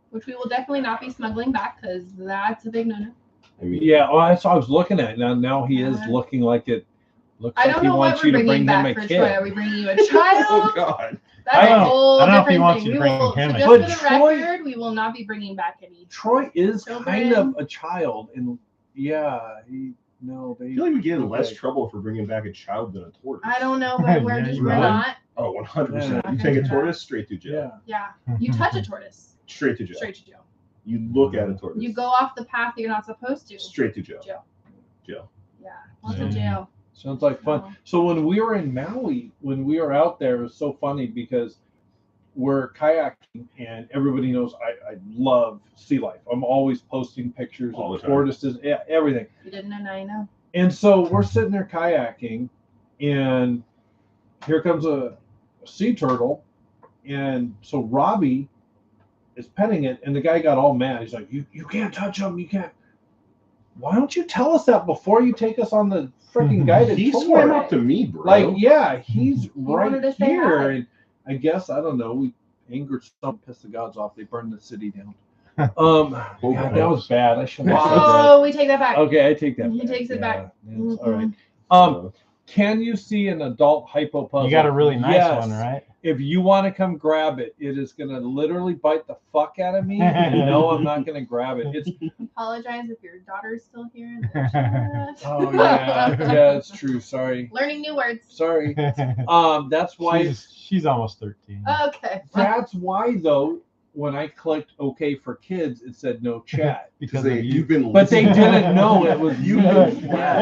Which we will definitely not be smuggling back because that's a big no-no. I mean, yeah, well, that's what I was looking at. Now he is looking like it. Looks like he wants you to bring him a kid. Troy. Are we bringing you a child? Oh God! That's a whole different thing. Wants you to bring him a so just for the record, we will not be bringing back any. Troy is kind of a child, and I feel like we get in less trouble for bringing back a child than a tortoise. I don't know, but we're not. Oh, 100%. You take a tortoise straight to jail. Yeah. You touch a tortoise. Straight to jail. Straight to jail. You look at a tortoise. You go off the path that you're not supposed to. Straight to jail. Jail. Yeah. Lots of jail. Sounds like fun. So when we were in Maui, when we were out there, it was so funny because we're kayaking and everybody knows I love sea life. I'm always posting pictures of tortoises, everything. You didn't know, now you know. And so we're sitting there kayaking and here comes a sea turtle. And so Robbie is petting it and the guy got all mad. He's like, you can't touch him. You can't. why don't you tell us that before you take us on the freaking guided He tour? swam up to me, bro. Like, yeah, he's right wanted to say here. hi. And I guess, I don't know, we angered some, pissed the gods off. They burned the city down. God, that was bad. I shouldn't have said that. Oh, we take that back. Okay, I take that He back. takes it back. It's all right. So, Can you see an adult hypo puzzle? You got a really nice Yes. one, right? If you want to come grab it, it is going to literally bite the fuck out of me. And no, I'm not going to grab it. It's Apologize if your daughter's still here in the chat. oh yeah, it's true. Sorry, Learning new words. sorry. That's why. she's almost 13. Okay. That's why though. When I clicked OK for kids, it said no chat. Because you've been But they listening. didn't know it was You you. know. Yeah.